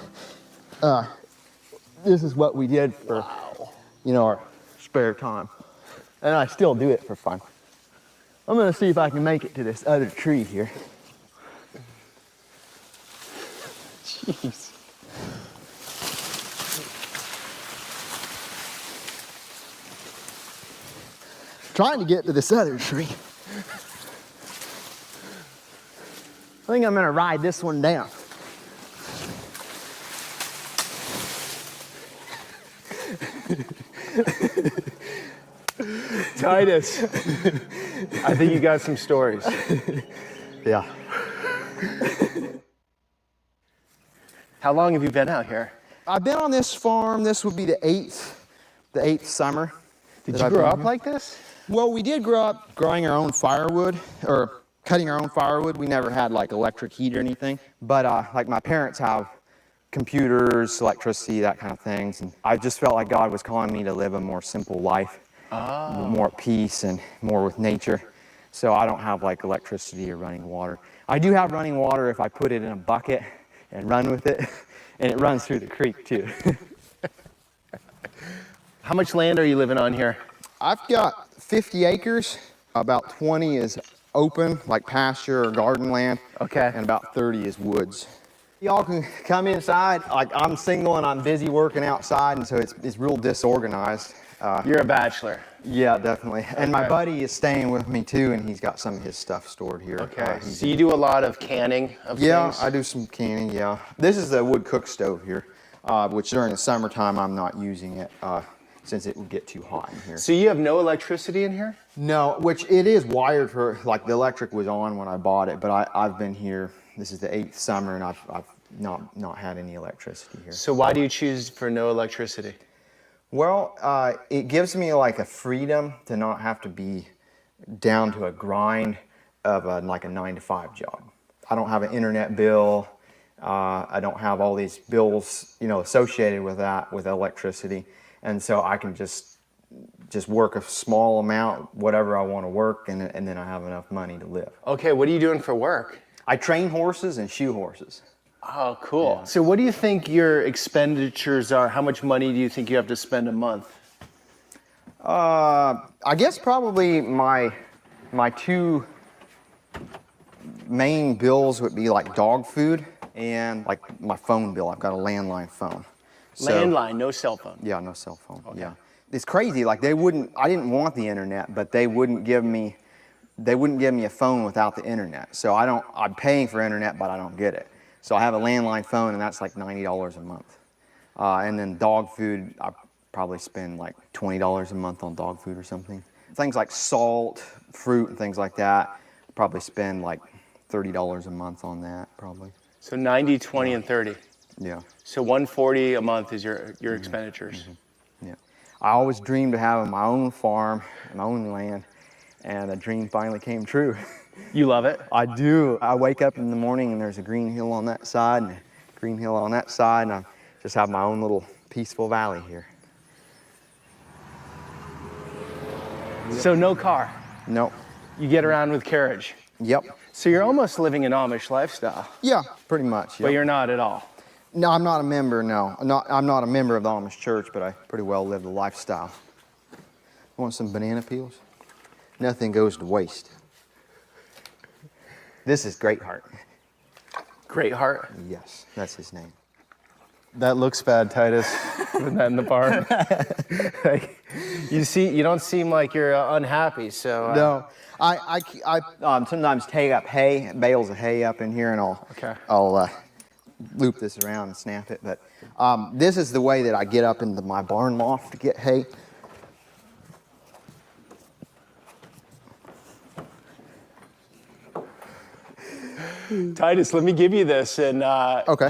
this is what we did for, our spare time. And I still do it for fun. I'm gonna see if I can make it to this other tree here. Jeez. Trying to get to this other tree. I think I'm gonna ride this one down. Titus, I think you got some stories. Yeah. How long have you been out here? I've been on this farm. This would be the eighth summer. Did you grow up like this? Well, we did grow up growing our own firewood, or cutting our own firewood. We never had like electric heat or anything. But like my parents have computers, electricity, that kind of things. And I just felt like God was calling me to live a more simple life, more at peace and more with nature. So I don't have like electricity or running water. I do have running water if I put it in a bucket and run with it, and it runs through the creek too. How much land are you living on here? I've got 50 acres. About 20 is open, like pasture or garden land. Okay. And about 30 is woods. Y'all can come inside. Like, I'm single and I'm busy working outside, and so it's real disorganized. You're a bachelor. Yeah, definitely. And my buddy is staying with me too, and he's got some of his stuff stored here. Okay. So you do a lot of canning of things? Yeah, I do some canning, yeah. This is the wood cook stove here, which during the summertime I'm not using it since it would get too hot in here. So you have no electricity in here? No, which it is wired for, like the electric was on when I bought it, but I've been here, this is the 8th summer, and I've not had any electricity here. So why do you choose for no electricity? Well, it gives me like a freedom to not have to be down to a grind of like a 9-to-5 job. I don't have an internet bill. I don't have all these bills, you know, associated with that, with electricity. And so I can just work a small amount, whatever I want to work, and then I have enough money to live. Okay, what are you doing for work? I train horses and shoe horses. Oh, cool. Yeah. So what do you think your expenditures are? How much money do you think you have to spend a month? I guess probably my two main bills would be like dog food and like my phone bill. I've got a landline phone. Landline, no cell phone. Yeah, no cell phone. Okay. Yeah, it's crazy. Like I didn't want the internet, but they wouldn't give me a phone without the internet. So I'm paying for internet, but I don't get it. So I have a landline phone, and that's like $90 a month. And then dog food, I probably spend like $20 a month on dog food or something. Things like salt, fruit, and things like that, probably spend like $30 a month on that, probably. So 90, 20, and 30. Yeah. So 140 a month is your expenditures. Mm-hmm. Yeah. I always dreamed of having my own farm, my own land, and the dream finally came true. You love it? I do. I wake up in the morning and there's a green hill on that side and a green hill on that side, and I just have my own little peaceful valley here. So no car? Nope. You get around with carriage? Yep. So you're almost living an Amish lifestyle. Yeah, pretty much. Yep. But you're not at all. No, I'm not a member, no. I'm not a member of the Amish church, but I pretty well live the lifestyle. Want some banana peels? Nothing goes to waste. This is Greatheart. Greatheart? Yes, that's his name. That looks bad, Titus. Putting that in the barn. You don't seem like you're unhappy, so. No, I sometimes take up hay, bales of hay up in here, and I'll loop this around and snap it. But this is the way that I get up into my barn loft to get hay. Titus, let me give you this and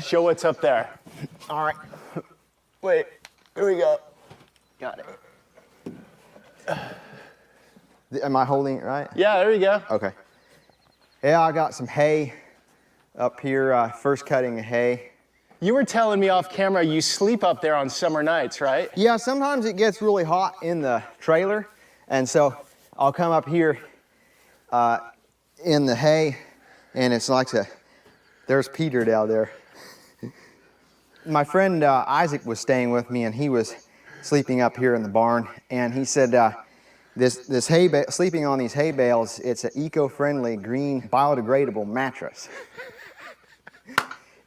show what's up there. All right. Wait, here we go. Got it. Am I holding it right? Yeah, there you go. Okay. Yeah, I got some hay up here, first cutting of hay. You were telling me off camera you sleep up there on summer nights, right? Yeah, sometimes it gets really hot in the trailer, and so I'll come up here in the hay, and it's like there's Peter down there. My friend Isaac was staying with me, and he was sleeping up here in the barn, and he said this hay sleeping on these hay bales, it's an eco-friendly, green, biodegradable mattress.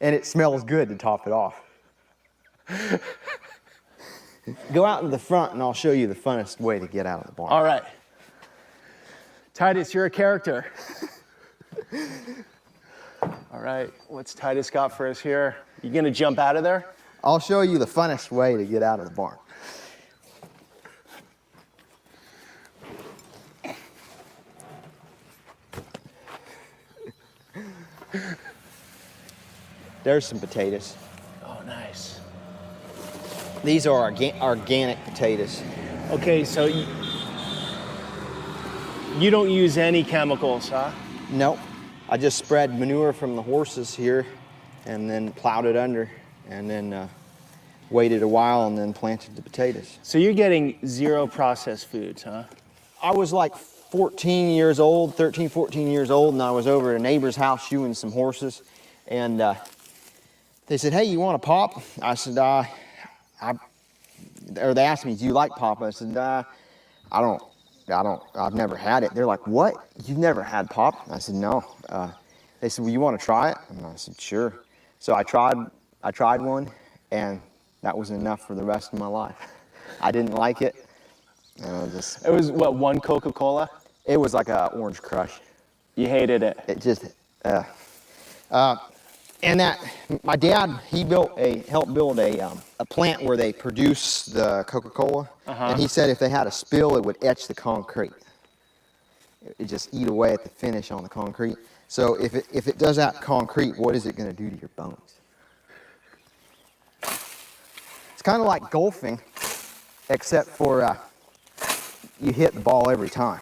And it smells good to top it off. Go out in the front and I'll show you the funnest way to get out of the barn. All right. Titus, you're a character. All right, what's Titus got for us here? You gonna jump out of there? I'll show you the funnest way to get out of the barn. There's some potatoes. Oh, nice. These are organic potatoes. Okay, so you don't use any chemicals, huh? Nope. I just spread manure from the horses here and then plowed it under and then waited a while and then planted the potatoes. So you're getting zero processed foods, huh? I was like 13, 14 years old, and I was over at a neighbor's house shoeing some horses, and they said, "Hey, you want a pop?" I said, or they asked me, "Do you like pop?" I said, I've never had it. They're like, "What? You've never had pop?" I said, "No." They said, "Well, you want to try it?" And I said, "Sure." So I tried one, and that was enough for the rest of my life. I didn't like it. It was what, one Coca-Cola? It was like a Orange Crush. You hated it. It just, and that my dad, he helped build a plant where they produce the Coca-Cola, and he said if they had a spill, it would etch the concrete. It just eat away at the finish on the concrete. So if it does that concrete, what is it going to do to your bones? It's kind of like golfing, except for you hit the ball every time.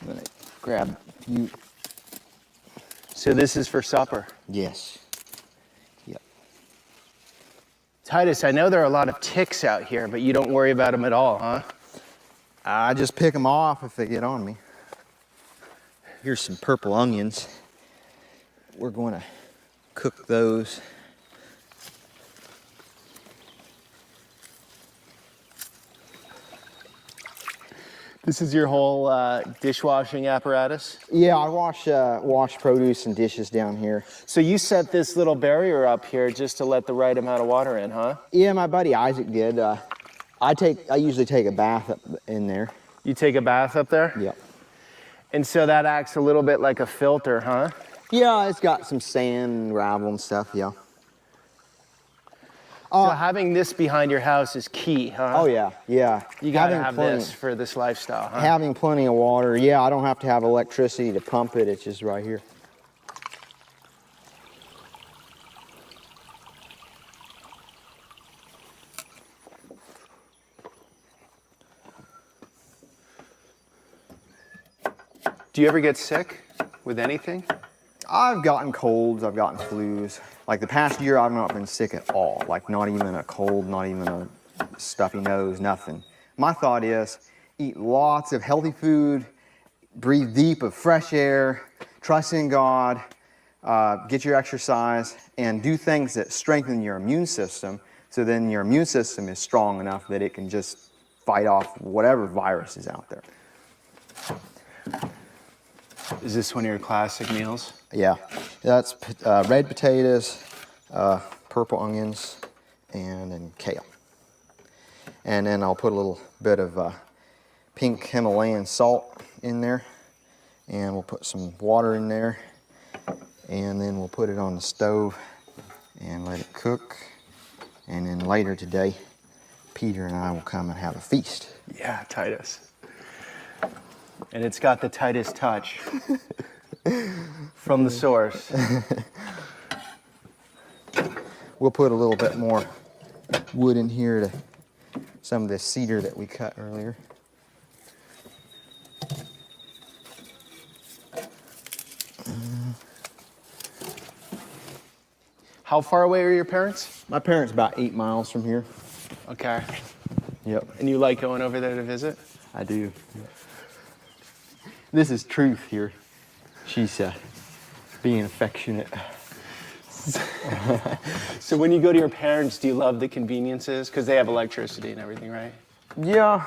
I'm gonna grab a few. So this is for supper. Yes. Yep. Titus, I know there are a lot of ticks out here, but you don't worry about them at all, huh? I just pick them off if they get on me. Here's some purple onions. We're going to cook those. This is your whole dishwashing apparatus? Yeah, I wash produce and dishes down here. So you set this little barrier up here just to let the right amount of water in, huh? Yeah, my buddy Isaac did. I usually take a bath up in there. You take a bath up there? Yep. And so that acts a little bit like a filter, huh? Yeah, it's got some sand and gravel and stuff, yeah. So having this behind your house is key, huh? Oh yeah, yeah. You gotta have this for this lifestyle, huh? Having plenty of water, yeah, I don't have to have electricity to pump it, it's just right here. Do you ever get sick with anything? I've gotten colds, I've gotten flus. Like the past year, I've not been sick at all. Like not even a cold, not even a stuffy nose, nothing. My thought is, eat lots of healthy food, breathe deep of fresh air, trust in God, get your exercise, and do things that strengthen your immune system, so then your immune system is strong enough that it can just fight off whatever virus is out there. Is this one of your classic meals? Yeah, that's red potatoes, purple onions, and then kale. And then I'll put a little bit of pink Himalayan salt in there, and we'll put some water in there, and then we'll put it on the stove and let it cook. And then later today, Peter and I will come and have a feast. Yeah, Titus. And it's got the Titus touch from the source. We'll put a little bit more wood in here to some of this cedar that we cut earlier. How far away are your parents? My parents about 8 miles from here. Okay. Yep. And you like going over there to visit? I do. This is Truth here. She's being affectionate. So when you go to your parents, do you love the conveniences? Because they have electricity and everything, right? Yeah.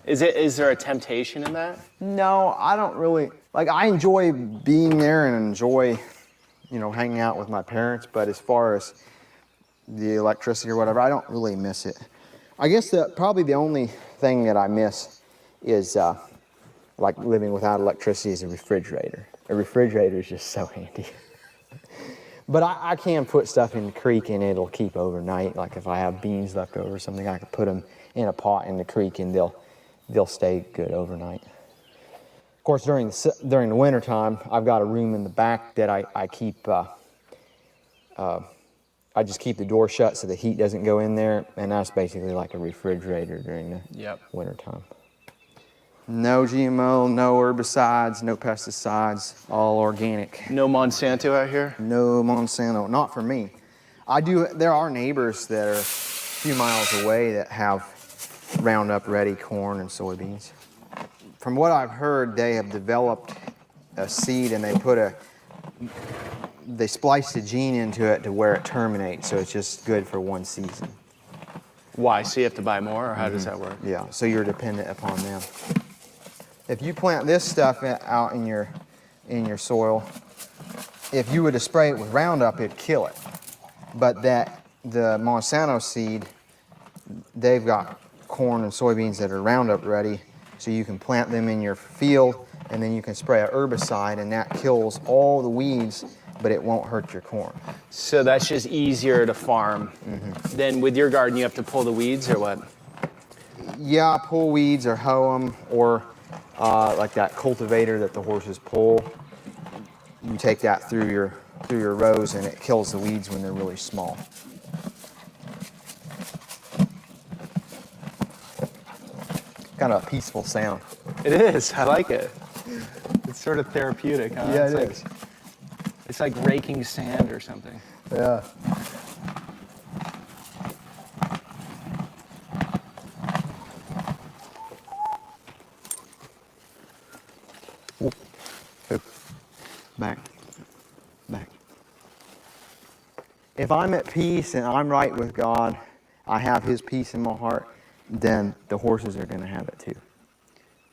Is there a temptation in that? No, I don't really. Like, I enjoy being there and enjoy, hanging out with my parents. But as far as the electricity or whatever, I don't really miss it. I guess probably the only thing that I miss is like living without electricity is a refrigerator. A refrigerator is just so handy. But I can put stuff in the creek and it'll keep overnight. Like if I have beans left over or something, I can put them in a pot in the creek and they'll stay good overnight. Of course, during the winter time, I've got a room in the back that I keep I just keep the door shut so the heat doesn't go in there, and that's basically like a refrigerator during the winter time. No GMO, no herbicides, no pesticides, all organic. No Monsanto out here? No Monsanto, not for me. There are neighbors that are a few miles away that have Roundup Ready corn and soybeans. From what I've heard, they have developed a seed and they spliced a gene into it to where it terminates, so it's just good for one season. Why? So you have to buy more, or how does that work? Yeah, so you're dependent upon them. If you plant this stuff out in your soil, if you were to spray it with Roundup, it'd kill it. But the Monsanto seed, they've got corn and soybeans that are Roundup Ready, so you can plant them in your field, and then you can spray a herbicide, and that kills all the weeds, but it won't hurt your corn. So that's just easier to farm. Then with your garden, you have to pull the weeds, or what? Yeah, pull weeds or hoe them, or like that cultivator that the horses pull. You take that through your rows, and it kills the weeds when they're really small. Kind of a peaceful sound. It is. I like it. It's sort of therapeutic, huh? Yeah, it is. It's like raking sand or something. Yeah. Back. If I'm at peace and I'm right with God, I have His peace in my heart, then the horses are going to have it too.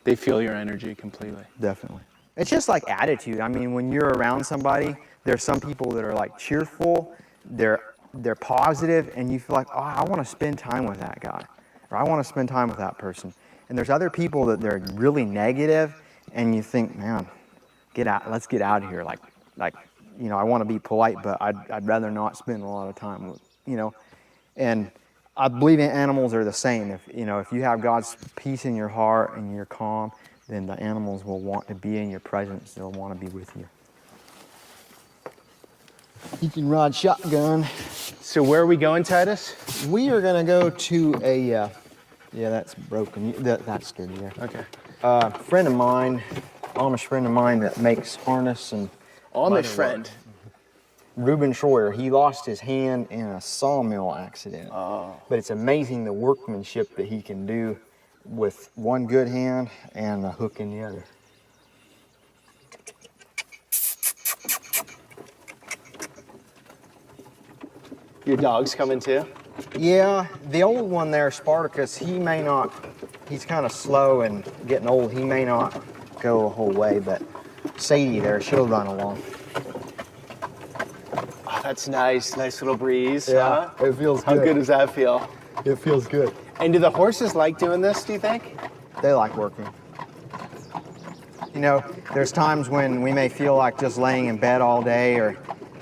They feel your energy completely. Definitely. It's just like attitude. I mean, when you're around somebody, there's some people that are like cheerful, they're positive, and you feel like, oh, I want to spend time with that guy, or I want to spend time with that person. And there's other people that they're really negative, and you think, man, let's get out of here. Like, you know, I want to be polite, but I'd rather not spend a lot of time with, you know. And I believe animals are the same. If you have God's peace in your heart and you're calm, then the animals will want to be in your presence. They'll want to be with you. You can ride shotgun. So where are we going, Titus? We are going to go to a, yeah, that's broken. That's good, yeah. Okay. Friend of mine, Amish friend of mine that makes harness and Amish friend. Reuben Schroyer, he lost his hand in a sawmill accident. Oh. But it's amazing the workmanship that he can do with one good hand and a hook in the other. Your dog's coming too? Yeah, the old one there, Spartacus, he's kind of slow and getting old. He may not go the whole way, but Sadie there, she'll run along. Oh, that's nice. Nice little breeze. Yeah, huh? it feels good. How good does that feel? It feels good. And do the horses like doing this, do you think? They like working. You know, there's times when we may feel like just laying in bed all day or,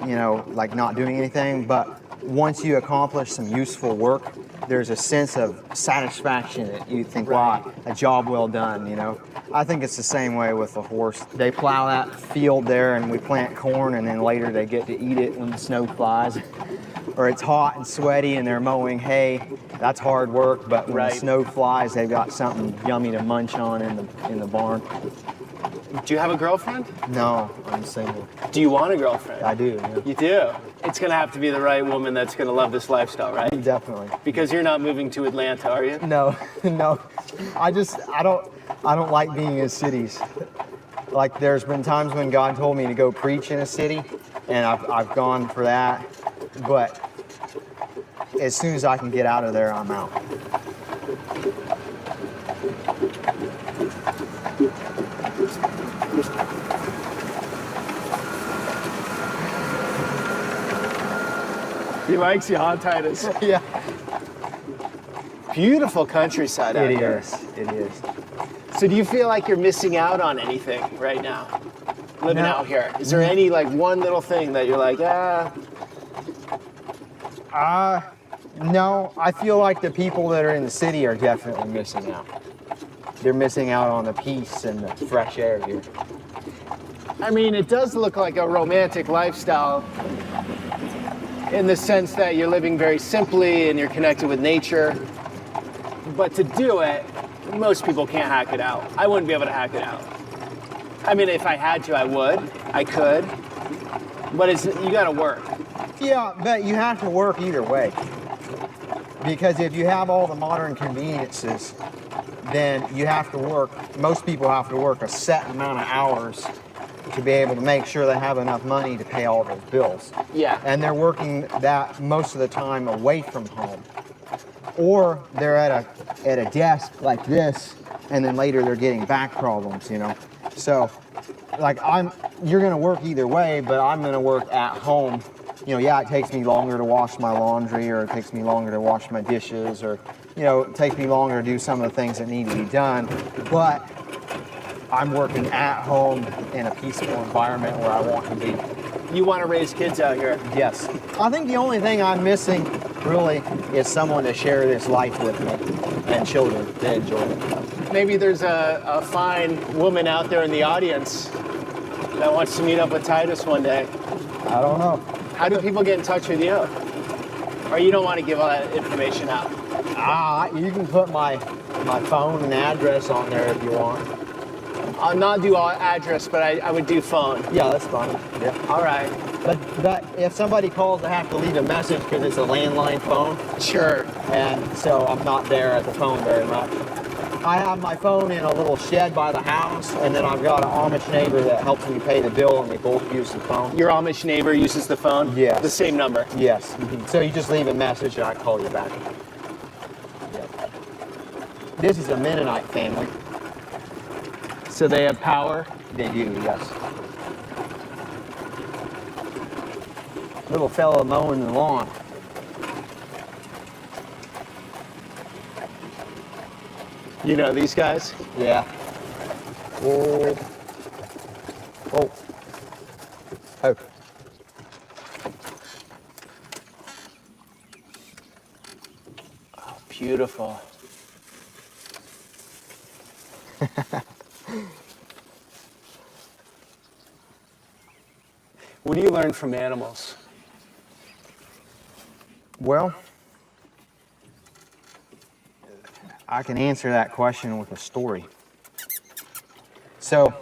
you know, like not doing anything, but once you accomplish some useful work, there's a sense of satisfaction that you think, wow, a job well done, you know. I think it's the same way with the horse. They plow that field there and we plant corn, and then later they get to eat it when the snow flies. Or it's hot and sweaty and they're mowing hay. That's hard work, but when the snow flies, they've got something yummy to munch on in the barn. Do you have a girlfriend? No, I'm single. Do you want a girlfriend? I do. Yeah. You do? It's gonna have to be the right woman that's gonna love this lifestyle, right? Definitely. Because you're not moving to Atlanta, are you? No, no. I don't like being in cities. Like there's been times when God told me to go preach in a city, and I've gone for that. But as soon as I can get out of there, I'm out. He likes you, huh, Titus? Yeah. Beautiful countryside out here. It is. So do you feel like you're missing out on anything right now, living out here? Is there any like one little thing that you're like, no, I feel like the people that are in the city are definitely missing out. They're missing out on the peace and the fresh air here. I mean, it does look like a romantic lifestyle. in the sense that you're living very simply and you're connected with nature. But to do it, most people can't hack it out. I wouldn't be able to hack it out. I mean, if I had to, I would. I could. But you gotta work. Yeah, but you have to work either way. Because if you have all the modern conveniences, then you have to work, most people have to work a set amount of hours to be able to make sure they have enough money to pay all those bills. Yeah. And they're working that most of the time away from home. Or they're at a desk like this, and then later they're getting back problems, you know. So, like you're gonna work either way, but I'm gonna work at home. You know, yeah, it takes me longer to wash my laundry, or it takes me longer to wash my dishes, or, you know, it takes me longer to do some of the things that need to be done, but I'm working at home in a peaceful environment where I want to be. You want to raise kids out here? Yes. I think the only thing I'm missing, really, is someone to share this life with me, and children to enjoy it. Maybe there's a fine woman out there in the audience that wants to meet up with Titus one day. I don't know. How do people get in touch with you? Or you don't want to give all that information out? You can put my phone and address on there if you want. I'll not do all address, but I would do phone. Yeah, that's fine. Yeah. All right. But if somebody calls, I have to leave a message because it's a landline phone. Sure. And so I'm not there at the phone very much. I have my phone in a little shed by the house, and then I've got an Amish neighbor that helps me pay the bill, and we both use the phone. Your Amish neighbor uses the phone? Yes. The same number? Yes. So you just leave a message and I call you back. Yep. This is a Mennonite family. So they have power? They do, yes. Little fella mowing the lawn. You know these guys? Yeah. Oh. Oh. Oh. Oh, beautiful. What do you learn from animals? Well, I can answer that question with a story. So,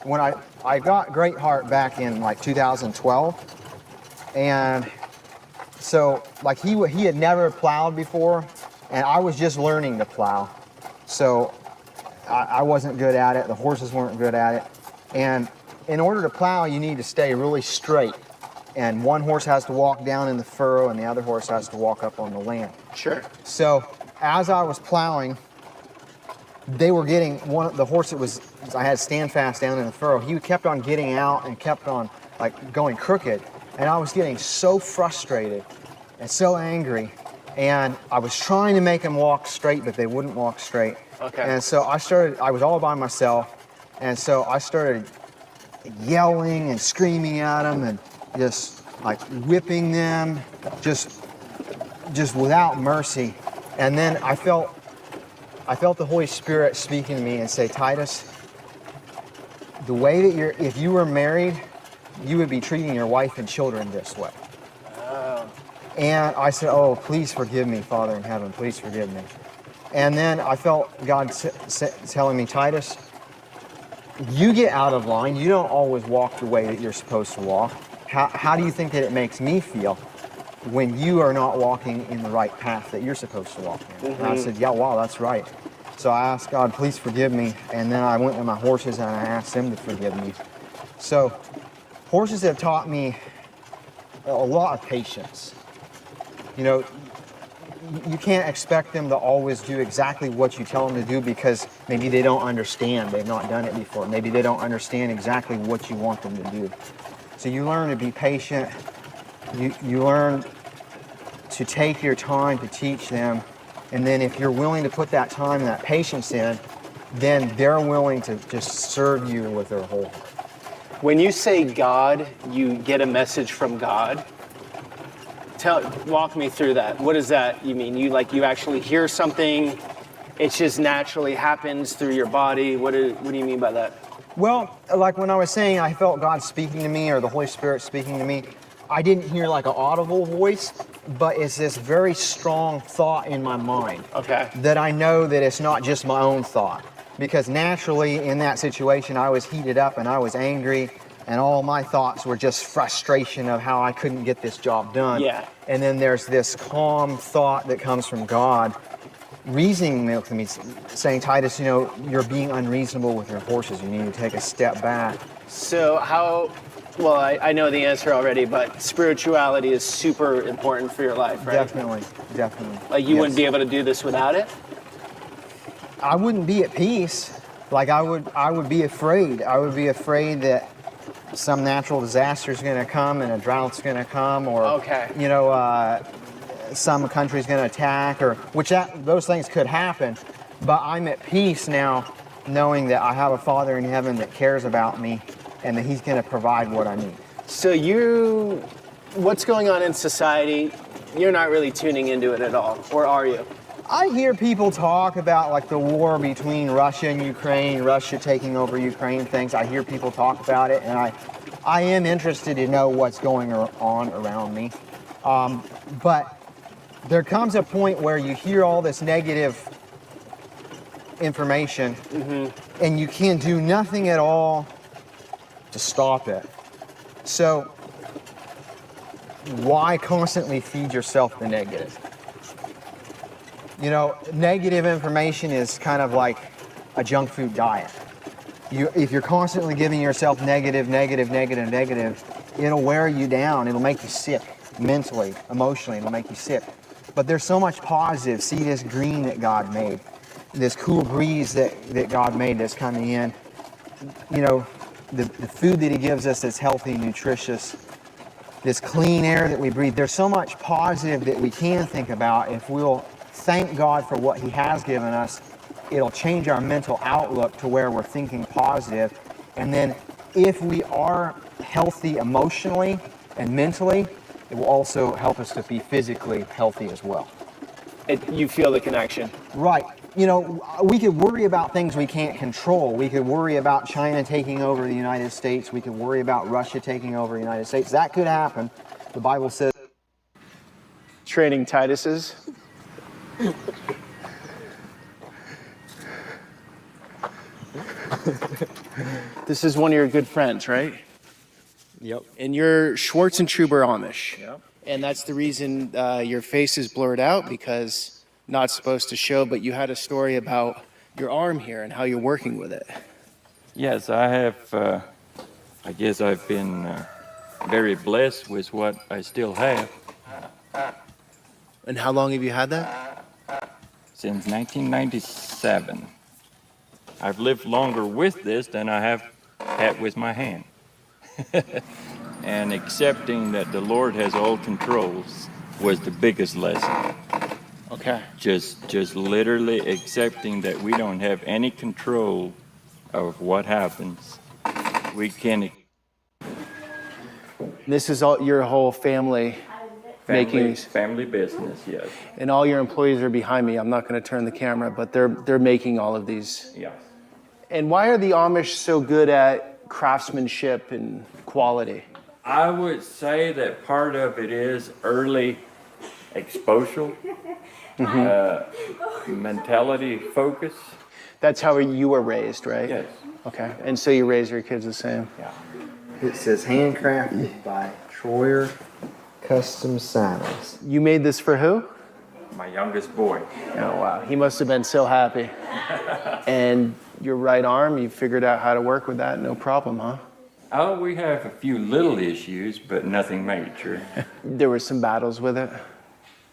when I got Great Heart back in like 2012, and so like he had never plowed before, and I was just learning to plow. So I wasn't good at it, the horses weren't good at it, and in order to plow you need to stay really straight. And one horse has to walk down in the furrow and the other horse has to walk up on the land. Sure. So as I was plowing, they were getting the horse that was, I had stand fast down in the furrow, he kept on getting out and kept on like going crooked. And I was getting so frustrated and so angry. And I was trying to make them walk straight, but they wouldn't walk straight. Okay. And so I was all by myself. And so I started yelling and screaming at them and just like whipping them, just without mercy. And then I felt the Holy Spirit speaking to me and say, Titus, the way that if you were married, you would be treating your wife and children this way. Oh. And I said, oh, please forgive me, Father in heaven, please forgive me. And then I felt God telling me, Titus, you get out of line. You don't always walk the way that you're supposed to walk. How do you think that it makes me feel when you are not walking in the right path that you're supposed to walk in? And I said, yeah, wow, that's right. So I asked God, please forgive me. And then I went to my horses and I asked them to forgive me. So horses have taught me a lot of patience. You know, you can't expect them to always do exactly what you tell them to do because maybe they don't understand. They've not done it before. Maybe they don't understand exactly what you want them to do. So you learn to be patient. You learn to take your time to teach them. And then if you're willing to put that time and that patience in, then they're willing to just serve you with their whole heart. When you say God, you get a message from God. Walk me through that. What does that you mean? You actually hear something, it just naturally happens through your body? What do you mean by that? Well, like when I was saying I felt God speaking to me or the Holy Spirit speaking to me, I didn't hear like an audible voice, but it's this very strong thought in my mind. Okay. That I know that it's not just my own thought. Because naturally in that situation I was heated up and I was angry and all my thoughts were just frustration of how I couldn't get this job done. Yeah. And then there's this calm thought that comes from God reasoning with me, saying, Titus, you know, you're being unreasonable with your horses. You need to take a step back. So how, well, I know the answer already, but spirituality is super important for your life, right? Definitely, definitely. Like you wouldn't be able to do this without it? I wouldn't be at peace. Like I would be afraid. I would be afraid that some natural disaster is going to come and a drought's going to come, or you know, some country's going to attack, or those things could happen. But I'm at peace now, knowing that I have a Father in heaven that cares about me, and that He's going to provide what I need. So what's going on in society? You're not really tuning into it at all, or are you? I hear people talk about like the war between Russia and Ukraine, Russia taking over Ukraine, things. I hear people talk about it, and I am interested to know what's going on around me. But there comes a point where you hear all this negative information, and you can do nothing at all to stop it. So why constantly feed yourself the negative? You know, negative information is kind of like a junk food diet. If you're constantly giving yourself negative, it'll wear you down. It'll make you sick mentally, emotionally. It'll make you sick. But there's so much positive. See this green that God made, this cool breeze that God made that's coming in. You know, the food that He gives us that's healthy, nutritious, this clean air that we breathe. There's so much positive that we can think about. If we'll thank God for what He has given us, it'll change our mental outlook to where we're thinking positive. And then if we are healthy emotionally and mentally, it will also help us to be physically healthy as well. You feel the connection. Right. You know, we could worry about things we can't control. We could worry about China taking over the United States. We could worry about Russia taking over the United States. That could happen. The Bible says. Training Titus's. This is one of your good friends, right? Yep. And you're Schwarzenegger Amish. Yep. And that's the reason your face is blurred out, because not supposed to show, but you had a story about your arm here and how you're working with it. Yes, I have, I guess I've been very blessed with what I still have. And how long have you had that? Since 1997. I've lived longer with this than I have had with my hand. And accepting that the Lord has all controls was the biggest lesson. Okay. Just literally accepting that we don't have any control of what happens. We can. This is all your whole family making these. Family business, yes. And all your employees are behind me. I'm not going to turn the camera, but they're making all of these. Yeah. And why are the Amish so good at craftsmanship and quality? I would say that part of it is early exposure, mentality focus. That's how you were raised, right? Yes. Okay. And so you raise your kids the same? Yeah. It says handcrafted by Troyer Custom Saddles. You made this for who? My youngest boy. Oh, wow. He must have been so happy. And your right arm, you figured out how to work with that, no problem, huh? Oh, we have a few little issues, but nothing major. There were some battles with it?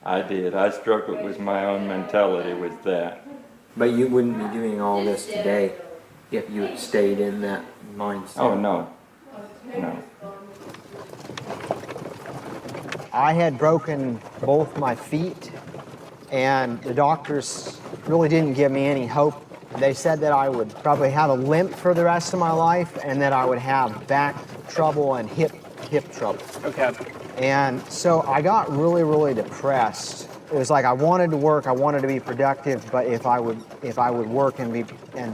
I did. I struggled with my own mentality with that. But you wouldn't be doing all this today if you had stayed in that mindset. Oh, no. No. I had broken both my feet, and the doctors really didn't give me any hope. They said that I would probably have a limp for the rest of my life, and that I would have back trouble and hip trouble. Okay. And so I got really, really depressed it was like I wanted to work, I wanted to be productive, but if I would work and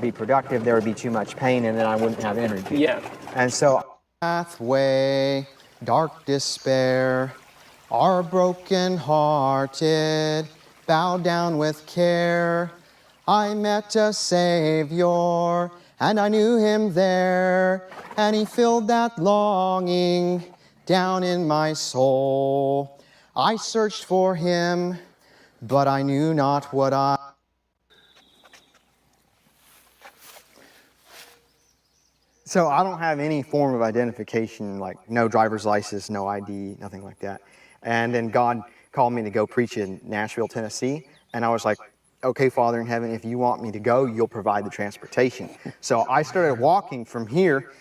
be productive, there would be too much pain, and then I wouldn't have energy. Yeah. And so, pathway, dark despair, are broken hearted, bow down with care. I met a Savior, and I knew him there, and he filled that longing down in my soul. I searched for him, but I knew not what I... So I don't have any form of identification, like no driver's license, no ID, nothing like that. And then God called me to go preach in Nashville, Tennessee, and I was like, okay, Father in heaven, if you want me to go, you'll provide the transportation. So I started walking from here.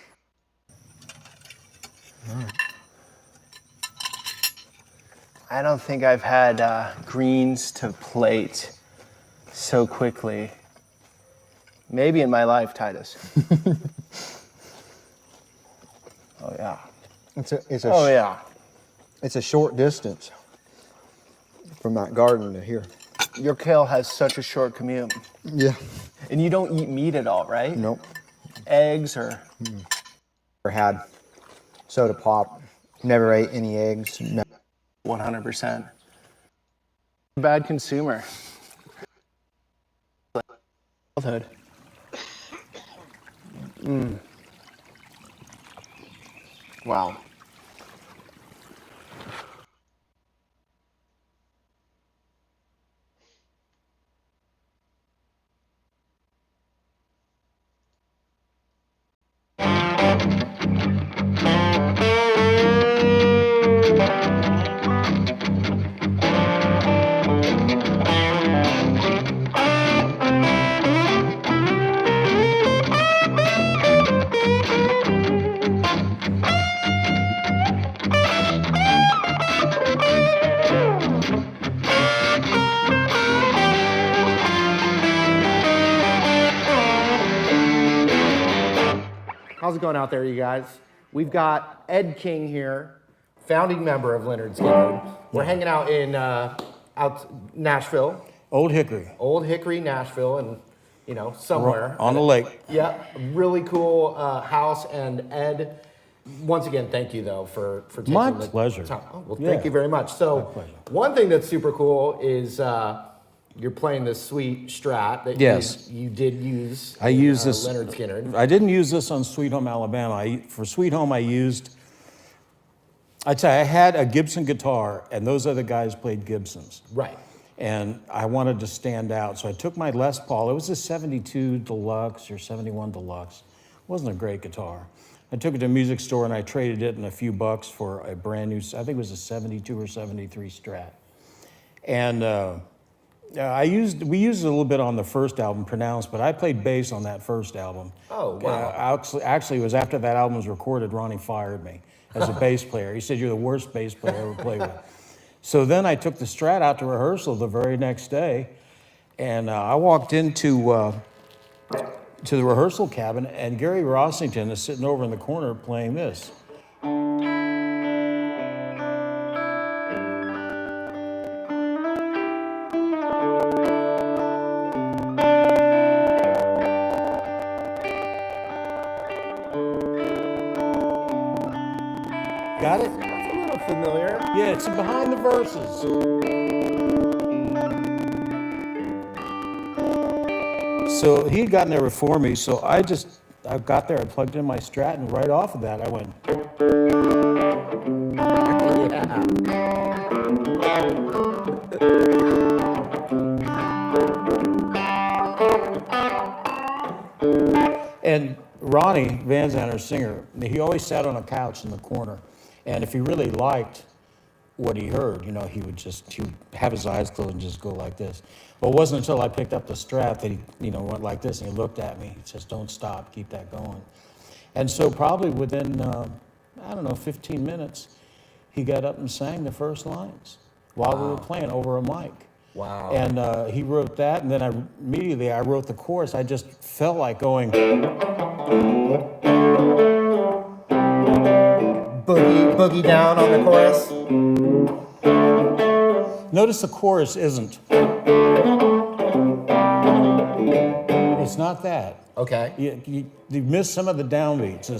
I don't think I've had greens to plate so quickly. Maybe in my life, Titus. Oh yeah. Oh yeah. It's a short distance from that garden to here. Your kale has such a short commute. Yeah. And you don't eat meat at all, right? Nope. Eggs or? Never had soda pop. Never ate any eggs. No. 100%. Bad consumer. Childhood. Wow. How's it going out there, you guys? We've got Ed King here, founding member of Leonard Skinner. We're hanging out in Nashville. Old Hickory, Nashville, and somewhere on the lake. Yeah, really cool house. And Ed, once again, thank you though for taking the pleasure. time. Oh, well, thank you very much. So, one thing that's super cool is you're playing this sweet Strat that you did use. I used this. Leonard Skinner. I didn't use this on Sweet Home Alabama. For Sweet Home, I'd say I had a Gibson guitar, and those other guys played Gibsons. Right. And I wanted to stand out, so I took my Les Paul. It was a 72 Deluxe or 71 Deluxe. It wasn't a great guitar. I took it to a music store and I traded it in a few bucks for a brand new, I think it was a 72 or 73 Strat. And we used it a little bit on the first album, Pronounced, but I played bass on that first album. Oh, wow. Actually, it was after that album was recorded, Ronnie fired me as a bass player. He said, "You're the worst bass player I ever played with." So then I took the Strat out to rehearsal the very next day, and I walked into to the rehearsal cabin, and Gary Rossington is sitting over in the corner playing this. Got it? That's a little familiar. Yeah, it's behind the verses. So he'd gotten there before me, so I got there, I plugged in my Strat, and right off of that I went. And Ronnie Van Zanter, singer, he always sat on a couch in the corner. And if he really liked what he heard, he would have his eyes closed and just go like this. Well, it wasn't until I picked up the Strat that he, went like this, and he looked at me. He says, "Don't stop, keep that going." And so probably within, 15 minutes, he got up and sang the first lines while we were playing over a mic. Wow. And he wrote that, and then I wrote the chorus. I just felt like going. Boogie down on the chorus. Notice the chorus isn't. It's not that. Okay. You miss some of the downbeats.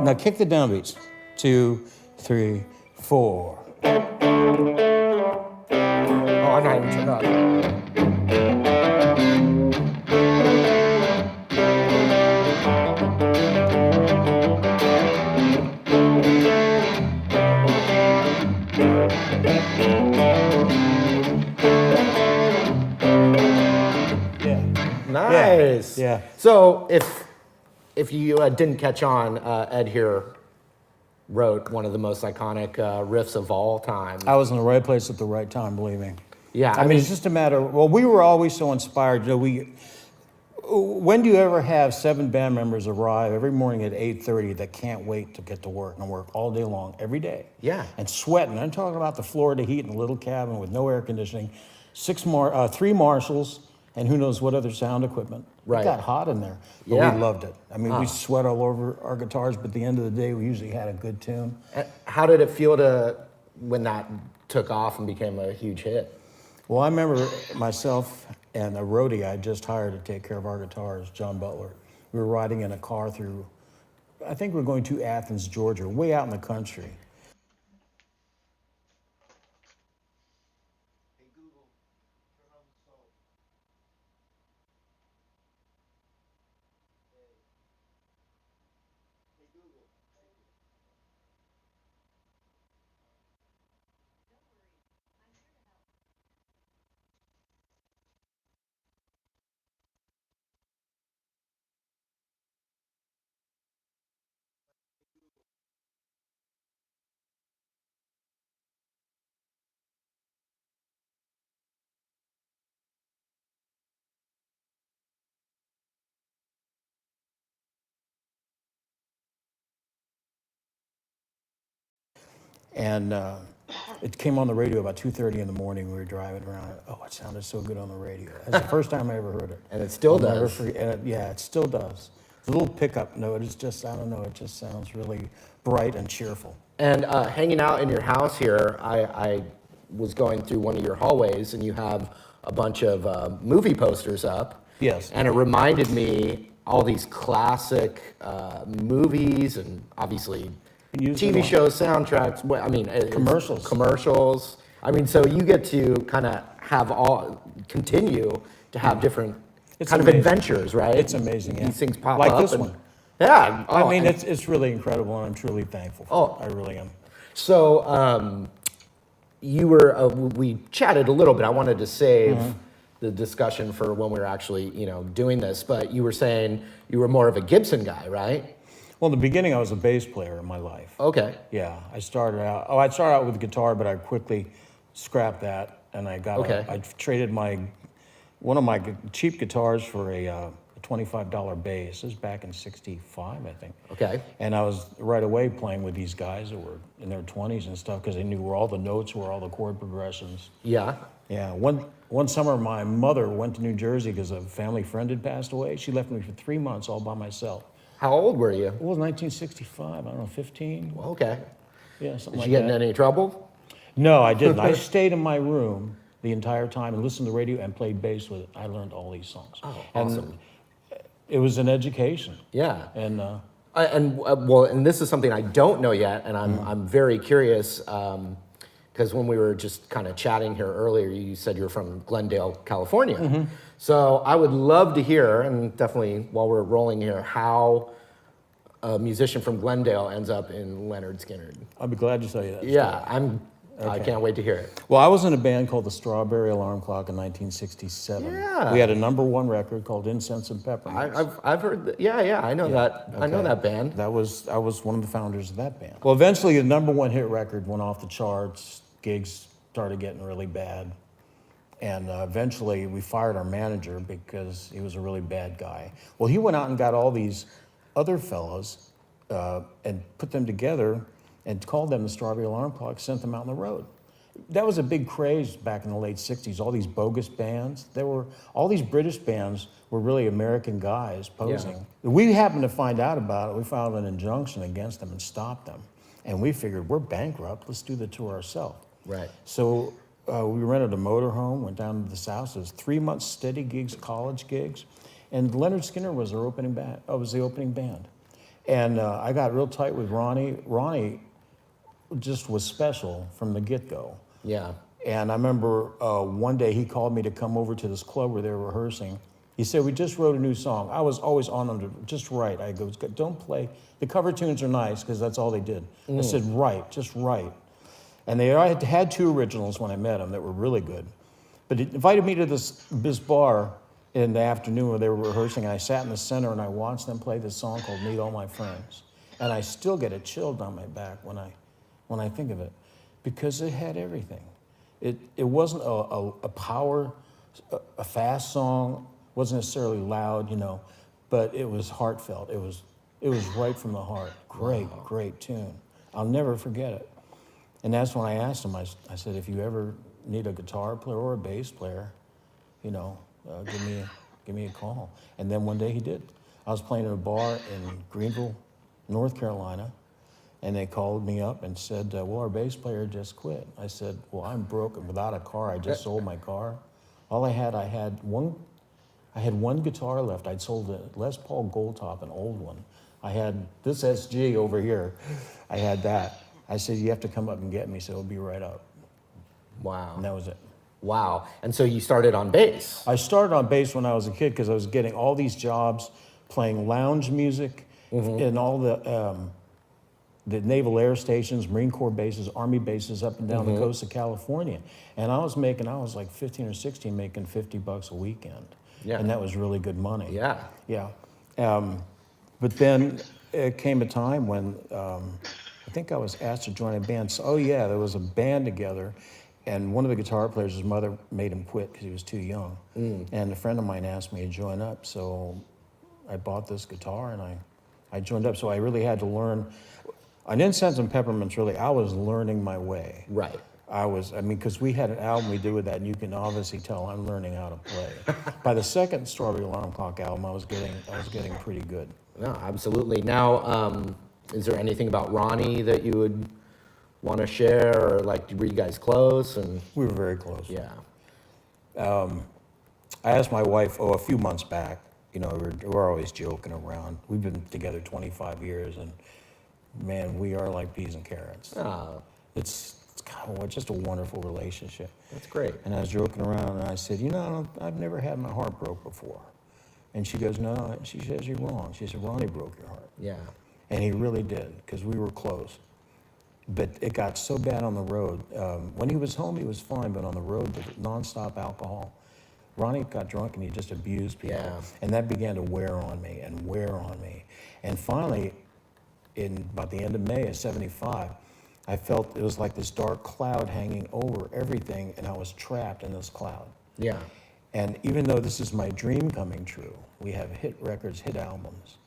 Now kick the downbeats. 2, 3, 4. Oh, I'm not even turned up. Nice. Yeah. So if you didn't catch on, Ed here wrote one of the most iconic riffs of all time. I was in the right place at the right time, believe me. Yeah, I mean, it's just a matter. Well, we were always so inspired. When do you ever have 7 band members arrive every morning at 8:30 that can't wait to get to work and work all day long, every day? Yeah. And sweating. I'm talking about the Florida heat in a little cabin with no air conditioning, 3 Marshalls, and who knows what other sound equipment. Right. It got hot in there, but Yeah. we loved it. I mean, we sweat all over our guitars, but at the end of the day, we usually had a good tune. How did it feel when that took off and became a huge hit? Well, I remember myself and a roadie I just hired to take care of our guitars, John Butler. We were riding in a car through, I think we were going to Athens, Georgia, way out in the country. And it came on the radio about 2:30 in the morning. We were driving around. Oh, it sounded so good on the radio. That's the first time I ever heard it. And it still I'll never does. forget. Yeah, it still does. The little pickup note is just, I don't know, it just sounds really bright and cheerful. And hanging out in your house here, I was going through one of your hallways, and you have a bunch of movie posters up. Yes. And it reminded me all these classic movies and obviously TV shows, soundtracks. I mean, Commercials. Commercials. I mean, so you get to kind of continue to have different kind of adventures, right? It's amazing. Yeah. These things pop like up. This one. Yeah. I mean, it's really incredible, and I'm truly thankful for it. I really am. So you were, we chatted a little bit. I wanted to save the discussion for when we were actually, doing this. But you were saying you were more of a Gibson guy, right? Well, in the beginning, I was a bass player in my life. Okay. Yeah, I started out with the guitar, but I quickly scrapped that, and I traded one of my cheap guitars for a $25 bass. This was back in '65, I think. Okay. And I was right away playing with these guys that were in their 20s and stuff because they knew where all the notes were, all the chord progressions. Yeah. Yeah. One summer, my mother went to New Jersey because a family friend had passed away. She left me for 3 months all by myself. How old were you? Well, 1965. I don't know, 15. Okay. Yeah, something Did like you get that. in any trouble? No, I didn't. I stayed in my room the entire time and listened to the radio and played bass with it. I learned all these songs. Oh, awesome. And it was an education. Yeah. And and this is something I don't know yet, and I'm very curious because when we were just kind of chatting here earlier, you said you're from Glendale, California. So I would love to hear, and definitely while we're rolling here, how a musician from Glendale ends up in Leonard Skinner. I'll be glad to tell you that. Yeah, I can't wait to hear it. Well, I was in a band called the Strawberry Alarm Clock in 1967. Yeah. We had a #1 record called Incense and Peppermints. I've heard that. Yeah, I know that. I know that band. I was one of the founders of that band. Well, eventually the #1 hit record went off the charts. Gigs started getting really bad. And eventually we fired our manager because he was a really bad guy. Well, he went out and got all these other fellows and put them together and called them the Strawberry Alarm Clock, sent them out on the road. that was a big craze back in the late 60s, all these bogus bands. All these British bands were really American guys posing. Yeah. We happened to find out about it. We filed an injunction against them and stopped them. And we figured, we're bankrupt, let's do the tour ourselves. Right. So we rented a motorhome, went down to the South. It was 3 months steady gigs, college gigs. And Leonard Skinner was our opening band. Was the opening band. And I got real tight with Ronnie. Ronnie just was special from the get-go. Yeah. And I remember one day he called me to come over to this club where they were rehearsing. He said, we just wrote a new song. I was always on them to just write. I go, don't play. The cover tunes are nice, because that's all they did. I said, write, just write. And they had 2 originals when I met them that were really good. But he invited me to this bar in the afternoon where they were rehearsing, and I sat in the center and I watched them play this song called Meet All My Friends. And I still get a chill down my back when I think of it, because it had everything. It wasn't a fast song, wasn't necessarily loud, but it was heartfelt. It was right from the heart. Great tune. I'll never forget it. And that's when I asked him, I said, if you ever need a guitar player or a bass player, give me a call. And then one day he did. I was playing at a bar in Greenville, North Carolina, and they called me up and said, well, our bass player just quit. I said, well, I'm broke and without a car. I just sold my car. All I had one guitar left. I'd sold a Les Paul Gold Top, an old one. I had this SG over here. I had that. I said, you have to come up and get me. He said, I'll be right up. Wow. And that was it. Wow. And so you started on bass. I started on bass when I was a kid because I was getting all these jobs playing lounge music in all the Naval Air Stations, Marine Corps bases, Army bases up and down the coast of California. And I was like 15 or 16 making $50 a weekend. Yeah. And that was really good money. Yeah. Yeah. But then it came a time when I think I was asked to join a band. So, oh yeah, there was a band together, and one of the guitar players, his mother made him quit because he was too young. And a friend of mine asked me to join up, so I bought this guitar and I joined up. So I really had to learn. On Incense and Peppermints, really, I was learning my way. Right. Because we had an album we did with that, and you can obviously tell I'm learning how to play. By the second Strawberry Alarm Clock album, I was getting pretty good. No, absolutely. Now, is there anything about Ronnie that you would want to share, or were you guys close? And we were very close. Yeah. I asked my wife, a few months back. We're always joking around. We've been together 25 years, and man, we are like peas and carrots. Oh. It's kind of just a wonderful relationship. That's great. And I was joking around, and I said, I've never had my heart broke before. And she goes, no. She says, you're wrong. She said, Ronnie broke your heart. Yeah. And he really did, because we were close. But it got so bad on the road. When he was home, he was fine, but on the road, with nonstop alcohol, Ronnie got drunk and he just abused people. Yeah. And that began to wear on me and wear on me. And finally, in about the end of May of '75, I felt it was like this dark cloud hanging over everything, and I was trapped in this cloud. Yeah. And even though this is my dream coming true, we have hit records, hit albums,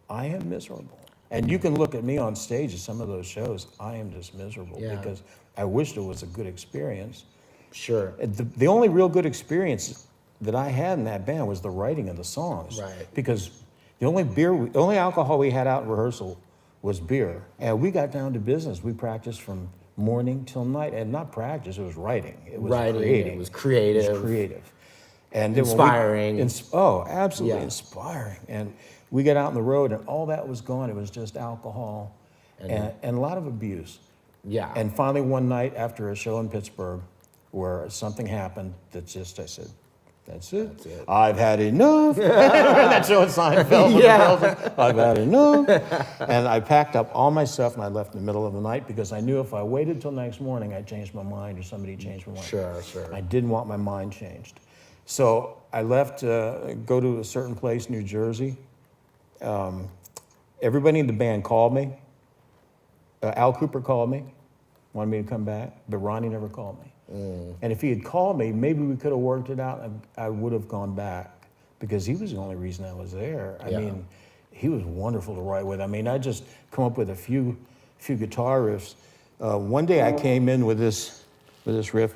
I am miserable. And you can look at me on stage at some of those shows, I am just miserable because I wished it was a good experience. Sure. The only real good experience that I had in that band was the writing of the songs. Right. Because the only alcohol we had out in rehearsal was beer. And we got down to business. We practiced from morning till night. And not practice, it was writing. It was creating. It was creative. It was creative. And inspiring. Absolutely inspiring. And we got out on the road and all that was gone. It was just alcohol and a lot of abuse. Yeah. And finally one night after a show in Pittsburgh where something happened that just, I said, that's it. That's it. I've had enough. That show at Seinfeld. Yeah. I've had enough. And I packed up all my stuff and I left in the middle of the night because I knew if I waited till next morning, I'd change my mind or somebody changed my mind. Sure, sure. I didn't want my mind changed. So I left, go to a certain place, New Jersey. Everybody in the band called me. Al Cooper called me, wanted me to come back, but Ronnie never called me. And if he had called me, maybe we could have worked it out and I would have gone back because he was the only reason I was there. I mean, he was wonderful to write with. I mean, I just come up with a few guitar riffs. One day I came in with this with this riff.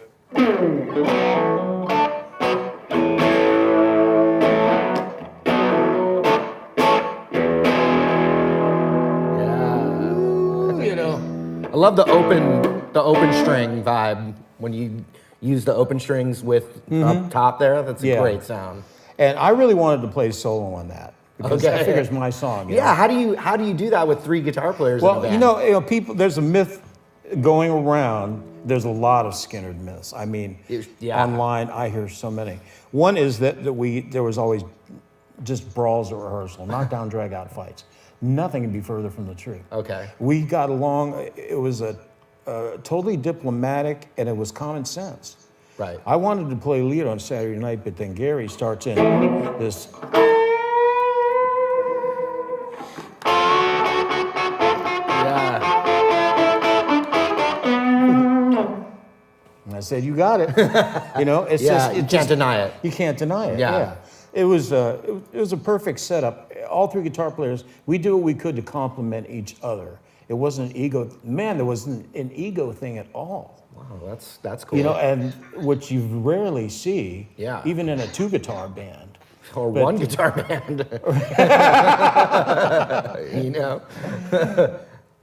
I love the open string vibe when you use the open strings with up top there. That's a great sound. And I really wanted to play solo on that because I figure it's my song. You know? How do you do that with 3 guitar players? Well, in a band? people. There's a myth going around. There's a lot of Skinner myths. I mean, online I hear so many. One is that there was always just brawls at rehearsal, knockdown, drag out fights. Nothing could be further from the truth. Okay. We got along. It was totally diplomatic, and it was common sense. Right. I wanted to play lead on Saturday night, but then Gary starts in this. And I said, "You got it." It's just you can't deny it. You can't deny it. Yeah. It was a perfect setup. All 3 guitar players, we did what we could to complement each other. It wasn't an ego. Man, there wasn't an ego thing at all. Wow, that's cool. And what you rarely see, even in a 2-guitar band. Or 1 guitar band.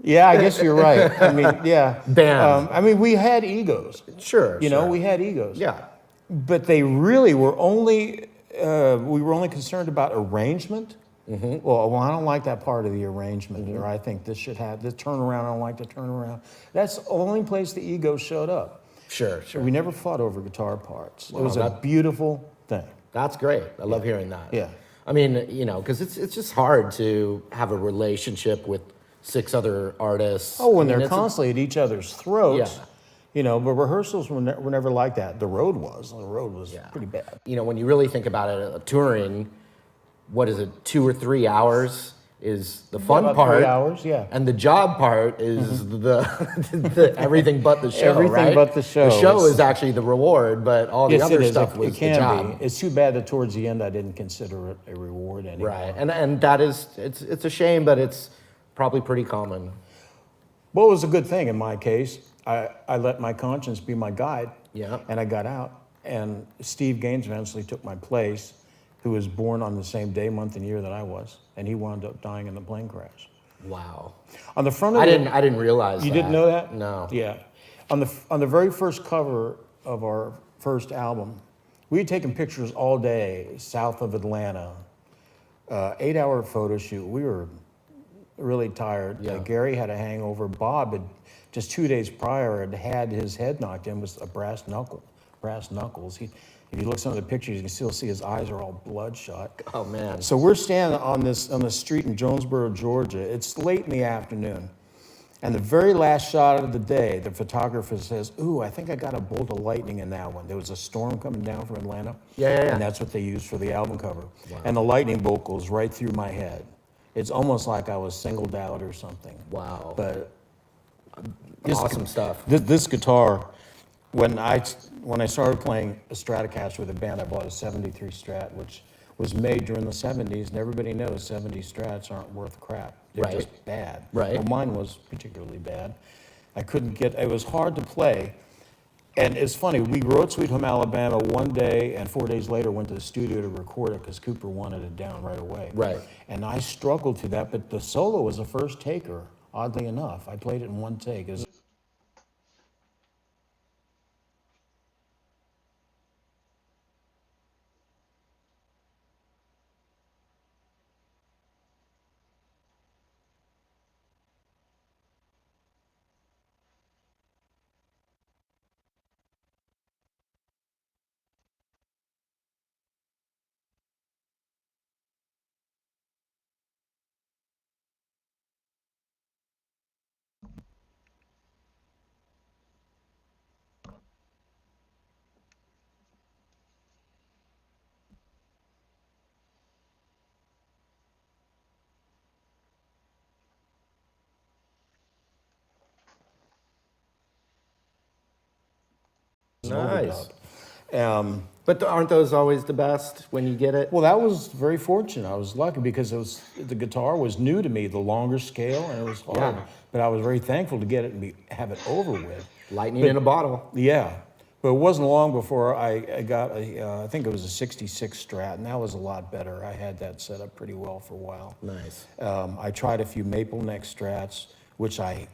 Yeah, I guess you're right. I mean, Band. We had egos. Sure. We had egos. Yeah. But they really were only, we were only concerned about arrangement. Well, I don't like that part of the arrangement, or I think this should have the turnaround. I don't like the turnaround. That's the only place the ego showed up. Sure. We never fought over guitar parts. It was a beautiful thing. That's great. I love hearing that. Yeah. I mean, because it's just hard to have a relationship with 6 other artists. Oh, when they're constantly at each other's throats. But rehearsals were never like that. The road was pretty bad. When you really think about it, touring, what is it, 2 or 3 hours is the fun about part. 3 hours, yeah. And the job part is the everything but the show, Everything right? but the show. The show is actually the reward, but all the other stuff was the job. It's too bad that towards the end I didn't consider it a reward anymore. Right, and that is, it's a shame, but it's probably pretty common. Well, it was a good thing in my case. I let my conscience be my guide. Yeah. And I got out. And Steve Gaines eventually took my place, who was born on the same day, month, and year that I was, and he wound up dying in the plane crash. Wow. On the front of I didn't realize you that. didn't know that? No. Yeah. On the very first cover of our first album, we had taken pictures all day south of Atlanta, 8-hour photo shoot. We were really tired. Yeah. Gary had a hangover. Bob had just 2 days prior had his head knocked in with a brass knuckles. If you look at some of the pictures, you can still see his eyes are all bloodshot. Oh man! So we're standing on the street in Jonesboro, Georgia. It's late in the afternoon, and the very last shot of the day, the photographer says, "Ooh, I think I got a bolt of lightning in that one." There was a storm coming down from Atlanta, Yeah. and that's what they used for the album cover. Wow. And the lightning bolt goes right through my head. It's almost like I was singled out or something. Wow! But awesome stuff. This guitar. When I started playing a Stratocaster with a band, I bought a 73 Strat, which was made during the 70s, and everybody knows 70 Strats aren't worth crap. They're just bad. Right. Well, mine was particularly bad. It was hard to play. And it's funny, we wrote Sweet Home Alabama one day, and 4 days later went to the studio to record it because Cooper wanted it down right away. Right. And I struggled to that, but the solo was a first taker, oddly enough. I played it in one take. Nice. overdub. But aren't those always the best when you get it? Well, that was very fortunate. I was lucky because the guitar was new to me, the longer scale, and it was hard. Yeah. But I was very thankful to get it and have it over with. Lightning in a bottle. Yeah. But it wasn't long before I got I think it was a 66 Strat, and that was a lot better. I had that set up pretty well for a while. Nice. I tried a few maple neck Strats, which I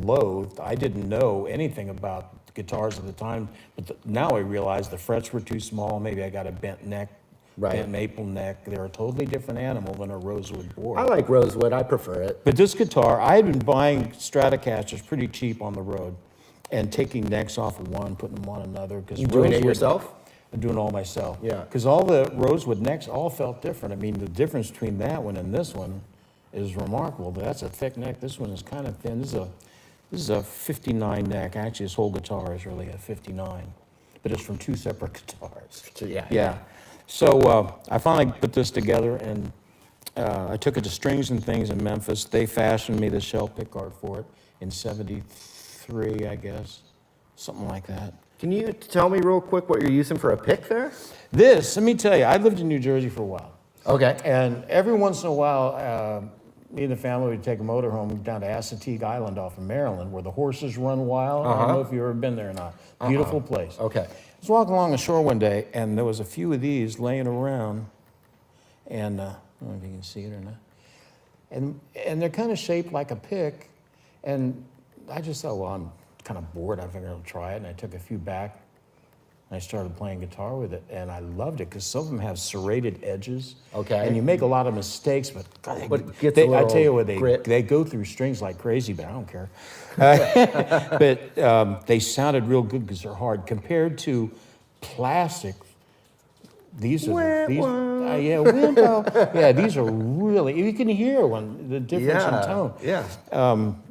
loathed. I didn't know anything about guitars at the time, but now I realize the frets were too small. Maybe I got a bent neck, bent maple neck. They're a totally different animal than a rosewood board. I like rosewood. I prefer it. But this guitar, I had been buying Stratocasters pretty cheap on the road and taking necks off of one, putting them on another. You doing it yourself? I'm doing it all myself. Yeah. Because all the rosewood necks all felt different. I mean, the difference between that one and this one is remarkable. That's a thick neck. This one is kind of thin. This is a 59 neck. Actually, this whole guitar is really a 59, but it's from two separate guitars. Yeah. So I finally put this together, and I took it to Strings and Things in Memphis. They fashioned me the shell pickguard for it in '73, I guess, something like that. Can you tell me real quick what you're using for a pick there? This, let me tell you, I lived in New Jersey for a while. Okay. And every once in a while, me and the family would take a motorhome down to Assateague Island off of Maryland, where the horses run wild. I don't know if you've ever been there or not. Beautiful place. Okay. I was walking along the shore one day, and there was a few of these laying around, and I don't know if you can see it or not. And they're kind of shaped like a pick, and I just thought, well, I'm kind of bored. I figured I'll try it, and I took a few back, and I started playing guitar with it, and I loved it because some of them have serrated edges. Okay. And you make a lot of mistakes, but God, I tell you what, they go through strings like crazy, but I don't care. But they sounded real good because they're hard compared to plastic. These are these are really, you can hear the difference in tone. Yeah.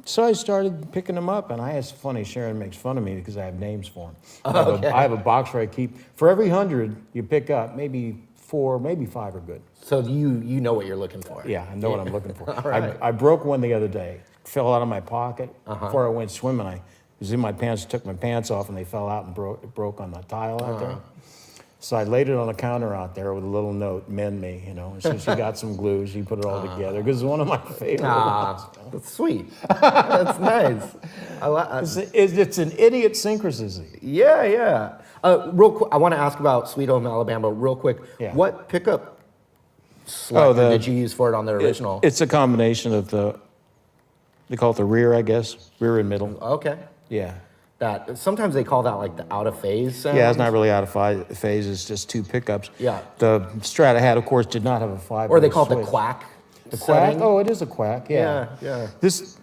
So I started picking them up, and it's funny, Sharon makes fun of me because I have names for them. Okay. I have a box where I keep, for every 100 you pick up, maybe 4, maybe 5 are good. So you know what you're looking for. Yeah, I know what I'm looking for. All right. I broke one the other day, fell out of my pocket. Before I went swimming, I was in my pants, took my pants off, and they fell out and broke on the tile out there. So I laid it on the counter out there with a little note, mend me, And so she got some glue, she put it all together, because it's one of my favorite ones. That's sweet. That's nice. It's an idiot syncretism. Yeah. Real quick, I want to ask about Sweet Home Alabama real quick. Yeah. What pickup selector did you use for it on the original? It's a combination of they call it the rear, I guess, rear and middle. Okay. Yeah. Sometimes they call that like the out of phase sound. Yeah, it's not really out of phase. It's just 2 pickups. Yeah. The Strat I had, of course, did not have a 5-way Or they call it switch. the quack. The quack? setting. Oh, it is a quack. Yeah. Yeah. This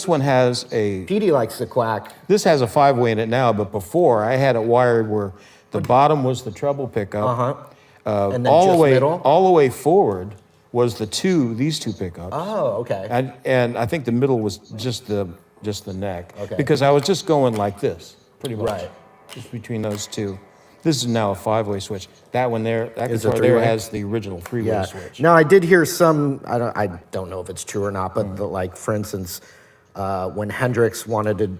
one has a. Petey likes the quack. This has a 5-way in it now, but before I had it wired where the bottom was the treble pickup. And then all just the way middle? all the way forward was these 2 pickups. Oh, okay. And I think the middle was just the neck. Okay. Because I was just going like this, pretty much. Right. Just between those 2. This is now a 5-way switch. That one there, that Is a guitar there 3-way? has the original 3-way switch. Now I did hear some. I don't know if it's true or not, but like for instance, when Hendrix wanted to,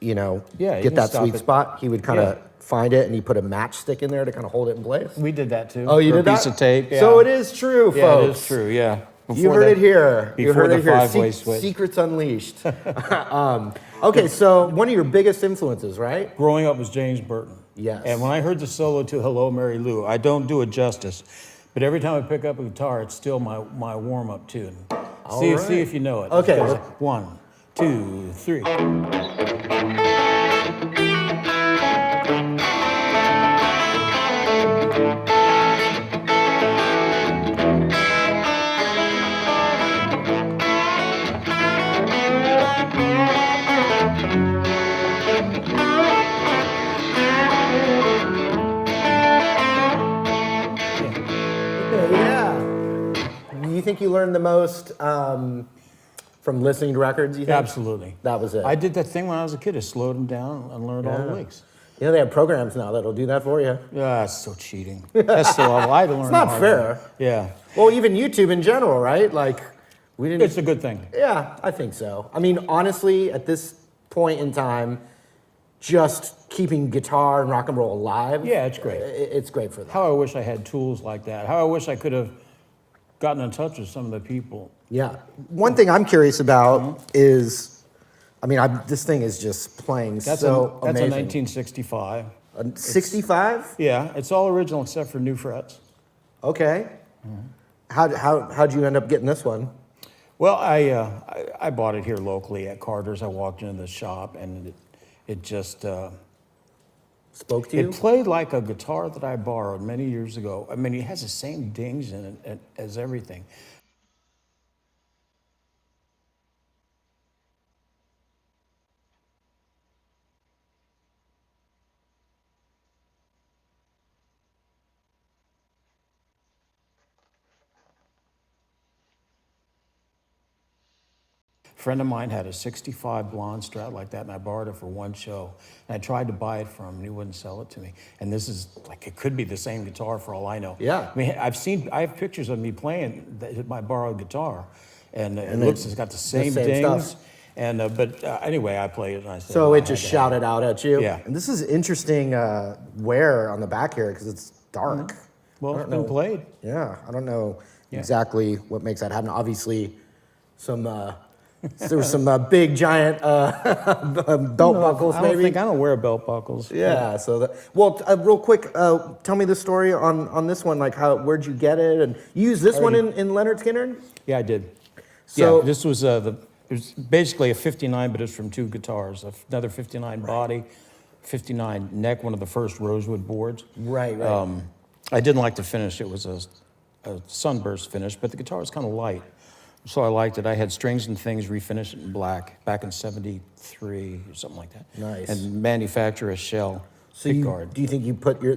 you get can that stop sweet it. spot, he would kind of find it and he put a matchstick in there to kind of hold it in place. We did that too. Oh, you for did a piece that? of tape. Yeah. So it is true, Yeah, folks. it is true. Yeah. You Before heard that- it here. You Before heard the it here. 5-way switch. Secrets unleashed. Okay, so one of your biggest influences, right? Growing up was James Burton. Yes. And when I heard the solo to Hello, Mary Lou, I don't do it justice, but every time I pick up a guitar, it's still my warm-up tune. See if you know it. Okay. It goes 1, 2, 3. Yeah. Do you think you learned the most from listening to records, you think? Absolutely. That was it. I did that thing when I was a kid. I slowed them down and learned all the licks. They have programs now that'll do that for you. Yeah, that's so cheating. That's so awful. I had to learn It's not the hard fair. way. Yeah. Well, even YouTube in general, right? Like, we didn't. It's a good thing. Yeah, I think so. I mean, honestly, at this point in time, just keeping guitar and rock and roll alive. Yeah, it's great. It's great for that. How I wish I had tools like that. How I wish I could have gotten in touch with some of the people. Yeah. One thing I'm curious about is I mean, this thing is just playing That's so that's a amazing. 1965. 65? Yeah, it's all original except for new frets. Okay. How'd you end up getting this one? Well, I bought it here locally at Carter's. I walked into the shop and it just Spoke to you? it played like a guitar that I borrowed many years ago. I mean, it has the same dings in it as everything. A friend of mine had a 65 blonde Strat like that, and I borrowed it for one show. And I tried to buy it from him, and he wouldn't sell it to me. And this is like, it could be the same guitar for all I know. Yeah. I mean, I have pictures of me playing my borrowed guitar, and it looks, it's got the same dings. Stuff. And but anyway, I played it, and I said. So well, it just shouted out at you? Yeah. And this is interesting wear on the back here because it's dark. Well, I it's don't been know. played. Yeah, I don't know exactly what makes that happen. Obviously, there was some big giant belt buckles, maybe. I don't wear belt buckles. Yeah. So real quick, tell me the story on this one. Like, where'd you get it? And you used this one in Leonard Skinner? Yeah, I did. So yeah, this was it was basically a 59, but it's from two guitars. Another 59 body, 59 neck, one of the first rosewood boards. Right. I didn't like the finish. It was a sunburst finish, but the guitar was kind of light. So I liked it. I had Strings and Things refinish it in black back in '73 or something like that. Nice. And manufacture a shell pick guard. Do you think you put your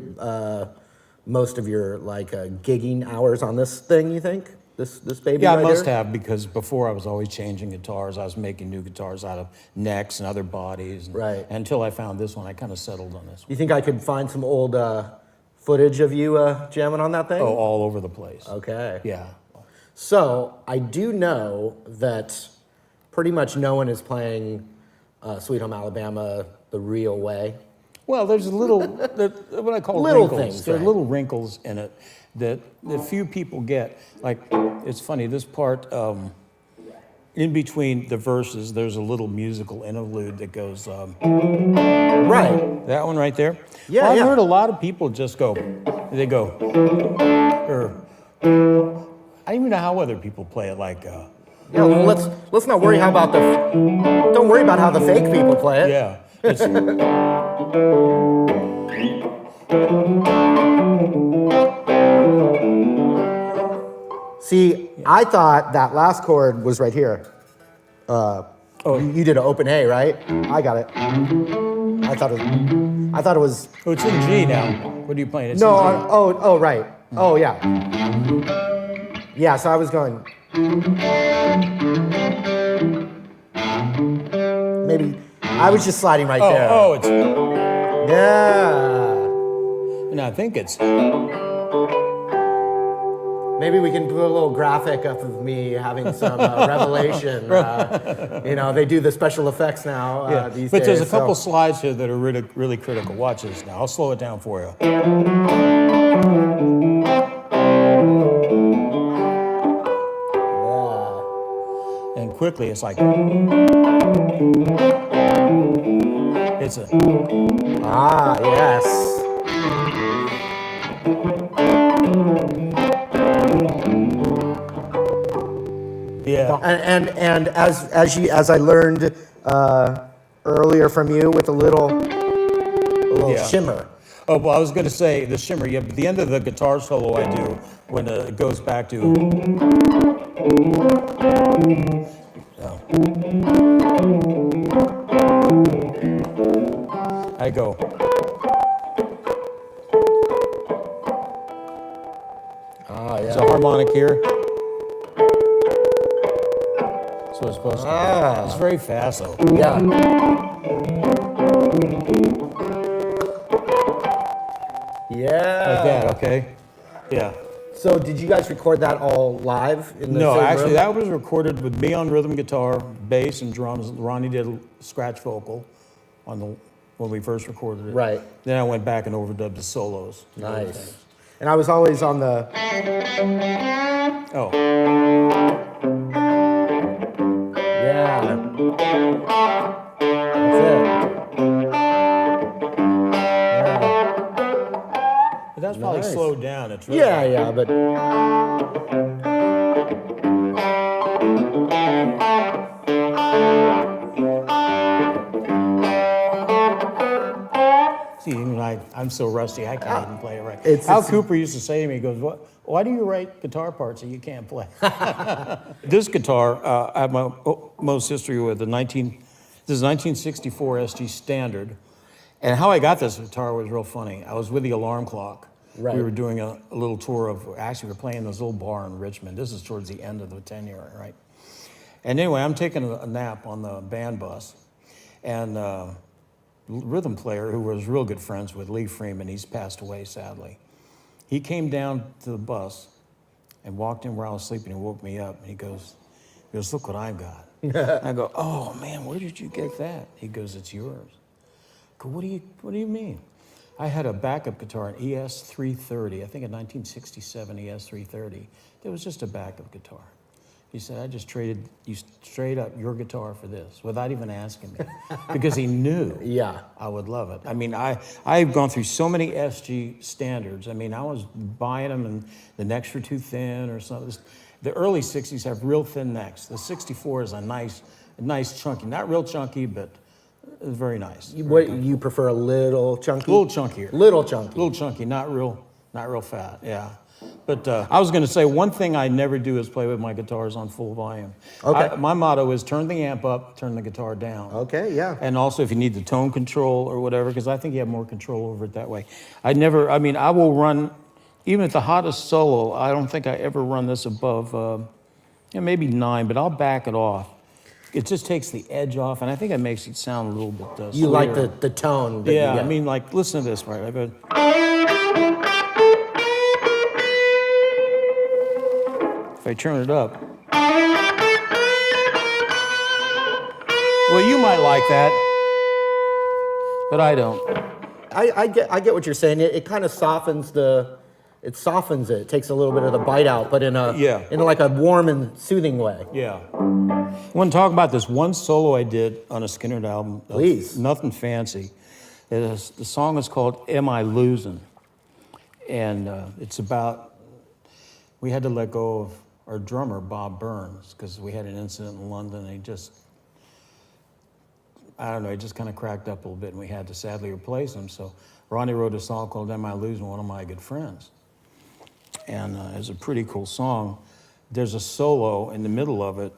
most of your gigging hours on this thing? You think this baby? Yeah, right I must here? have, because before I was always changing guitars. I was making new guitars out of necks and other bodies. Right. Until I found this one, I kind of settled on this one. You think I could find some old footage of you jamming on that thing? Oh, all over the place. Okay. Yeah. So I do know that pretty much no one is playing Sweet Home Alabama the real way. Well, there's what I call Little wrinkles. things, There are right. little wrinkles in it that few people get. Like, it's funny, this part, in between the verses, there's a little musical interlude that goes, Right. that one right there. Yeah, well, I've yeah. heard a lot of people just go, or, I don't even know how other people play it, like, Yeah. Well, let's not worry don't worry about how the fake people play it. yeah. It's, See, I thought that last chord was right here. You did an open A, right? I got it. I thought it was. oh, it's in G now. What are you playing? It's No. in G. Oh, right. Oh, yeah. Yeah. So I was going. Maybe I was just sliding right there. Oh, it's, Yeah. and I think it's, Maybe we can put a little graphic up of me having some revelation. They do the special effects now yeah. these But days. there's a couple so- slides here that are really, really critical. Watch this now. I'll slow it down for you. Yeah. And quickly, it's like, it's a, Ah, yes. yeah. And as I learned earlier from you with a little Yeah. shimmer. Oh, well, I was going to say the shimmer. Yeah, but the end of the guitar solo I do when it goes back to. So. I go. Ah, There's yeah. a harmonic here. So it's supposed to. Ah. It's very fast though. Yeah. Yeah. Like that, okay? Yeah. So did you guys record that all live in the No, same actually, room? that was recorded with me on rhythm guitar, bass, and drums. Ronnie did a scratch vocal when we first recorded it. Right. Then I went back and overdubbed the solos. Nice. And I was always on the. Oh, Yeah. it's probably Nice. slowed down. It's really Yeah, but See, even I'm so rusty, I can't even play it right. It's- Al it's- Cooper used to say to me, he goes, why do you write guitar parts that you can't play? This guitar, I have my most history with. This is 1964 SG Standard. And how I got this guitar was real funny. I was with the Alarm Clock. Right. We were doing a little tour of, actually we were playing this little bar in Richmond. This is towards the end of the tenure, right? And anyway, I'm taking a nap on the band bus. And rhythm player who was real good friends with Lee Freeman, he's passed away sadly. He came down to the bus and walked in where I was sleeping and woke me up. And he goes, look what I've got. I go, oh man, where did you get that? He goes, it's yours. I go, what do you mean? I had a backup guitar, an ES330, I think a 1967 ES330. It was just a backup guitar. He said, I just traded you straight up your guitar for this without even asking me because he knew I would love it. I mean, I've gone through so many SG standards. I mean, I was buying them and the necks were too thin or something. The early 60s have real thin necks. The 64 is a nice chunky, not real chunky, but very nice. You prefer a little chunky? A little chunkier. Little chunky. Little chunky, not real fat, yeah. But I was going to say, one thing I never do is play with my guitars on full volume. Okay. My motto is turn the amp up, turn the guitar down. Okay, yeah. And also if you need the tone control or whatever, because I think you have more control over it that way. I will run, even at the hottest solo, I don't think I ever run this above, maybe 9, but I'll back it off. It just takes the edge off, and I think it makes it sound a little bit You like sweeter. the tone. Yeah, I mean, like, listen to this part. I go, if I turn it up. Well, you might like that, but I don't. I get what you're saying. It kind of softens it softens it. It takes a little bit of the bite out, but in like a warm and soothing way. Yeah. I want to talk about this one solo I did on a Skinner album. Please. Nothing fancy. The song is called Am I Losing? And it's about, we had to let go of our drummer, Bob Burns, because we had an incident in London and he just kind of cracked up a little bit and we had to sadly replace him. So Ronnie wrote a song called Am I Losing? One of my good friends. And it's a pretty cool song. There's a solo in the middle of it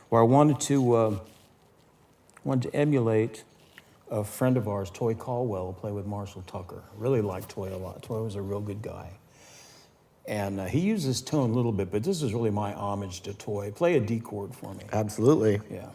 where I wanted to emulate a friend of ours, Toy Caldwell, who played with Marshall Tucker. Really liked Toy a lot. Toy was a real good guy. And he used this tone a little bit, but this is really my homage to Toy. Play a D chord for me. Absolutely. Yeah.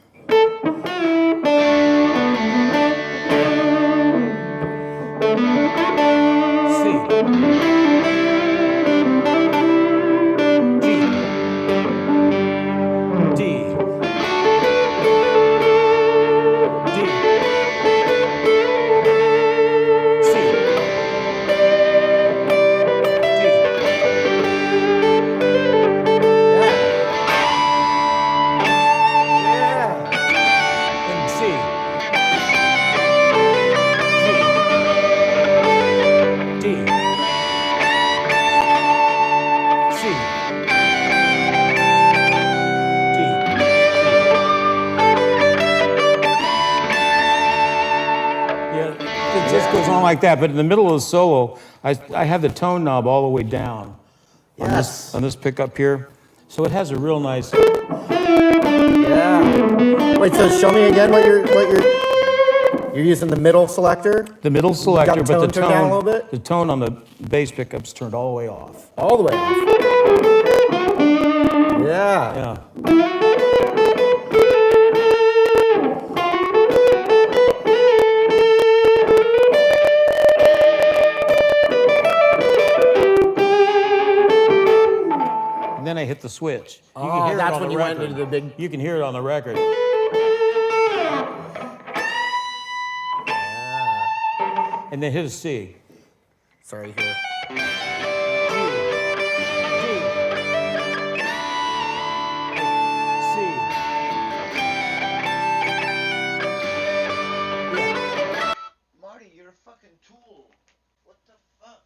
Like that, but in the middle of the solo, I have the tone knob all the way down on this pickup here, so it has a real nice. Yeah. Wait, so show me again what you're using the middle selector. The middle selector, you got but turned down a little bit? the tone on the bass pickup's turned all the way off. All the way off. Yeah. Yeah. Then I hit the switch. You can hear that's it on when the you record. went into the big. You can hear it on the record. Yeah. And then hit a C. Sorry, here. Marty, you're a fucking tool. What the fuck?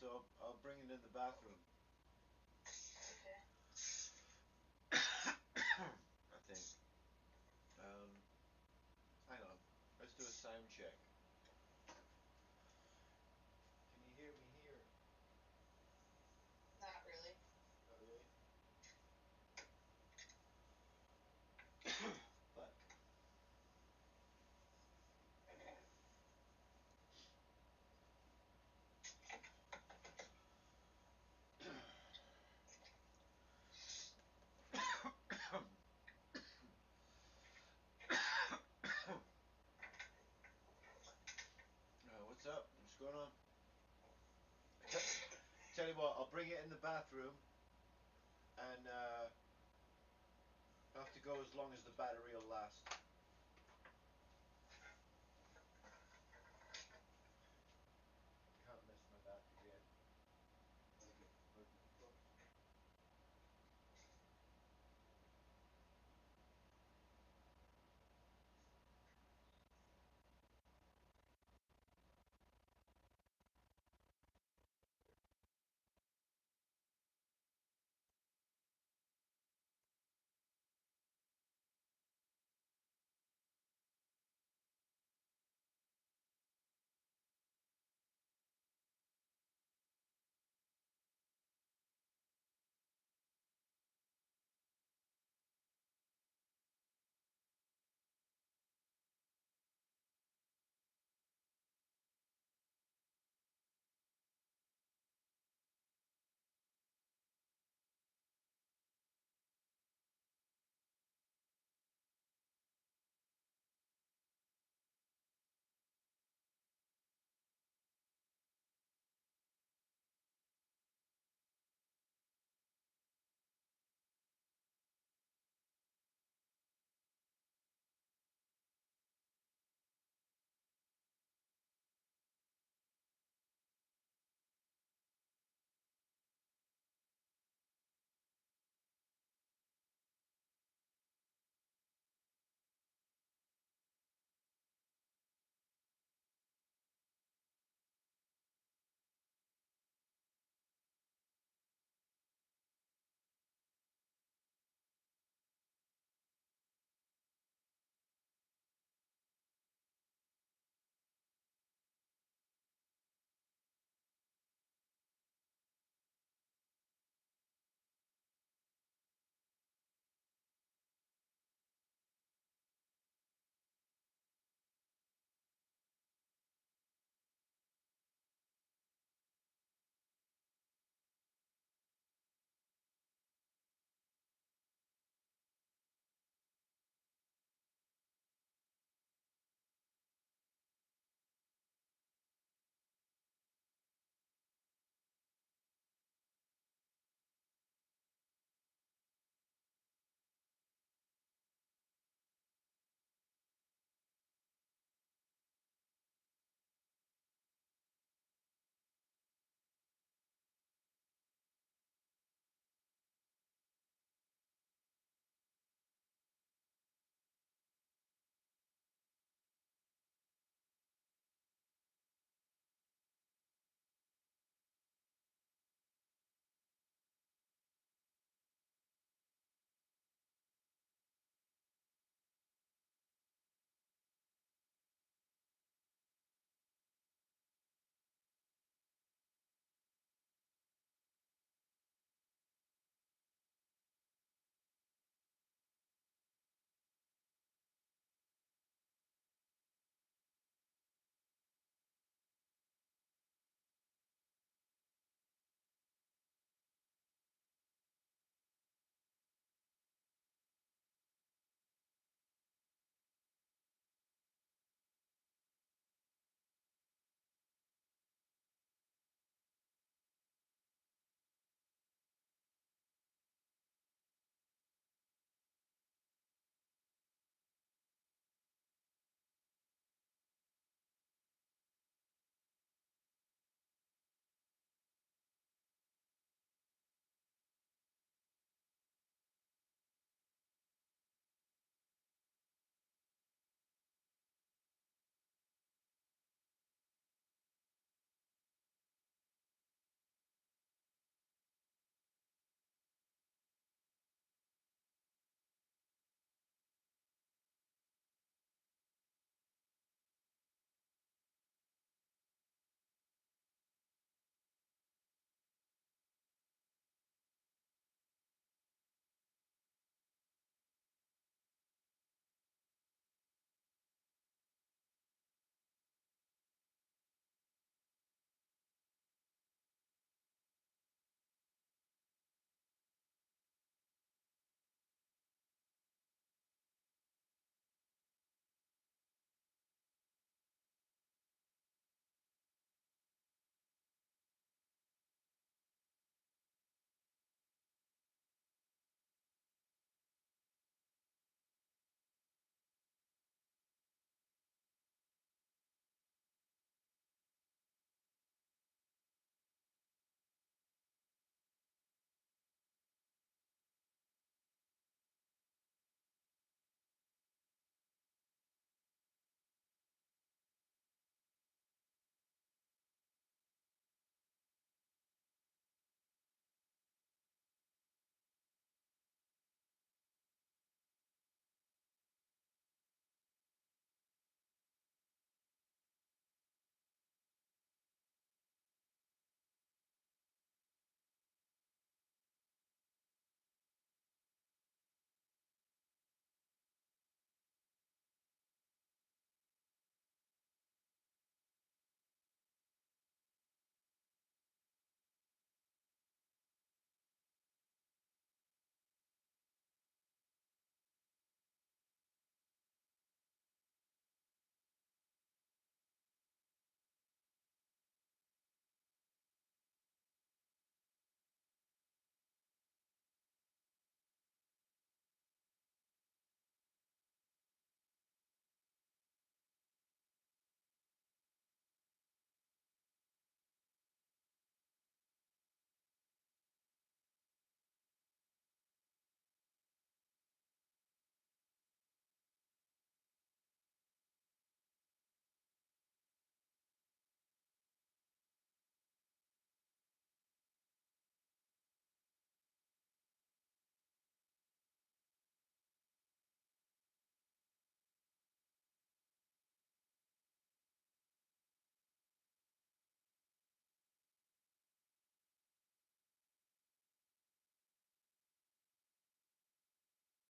so I'll bring it in the bathroom. Okay. I think. Hang on. Let's do a sound check. Can you hear me here? Not really. Not really. But what's up? What's going on? Tell you what, I'll bring it in the bathroom, and have to go as long as the battery will last.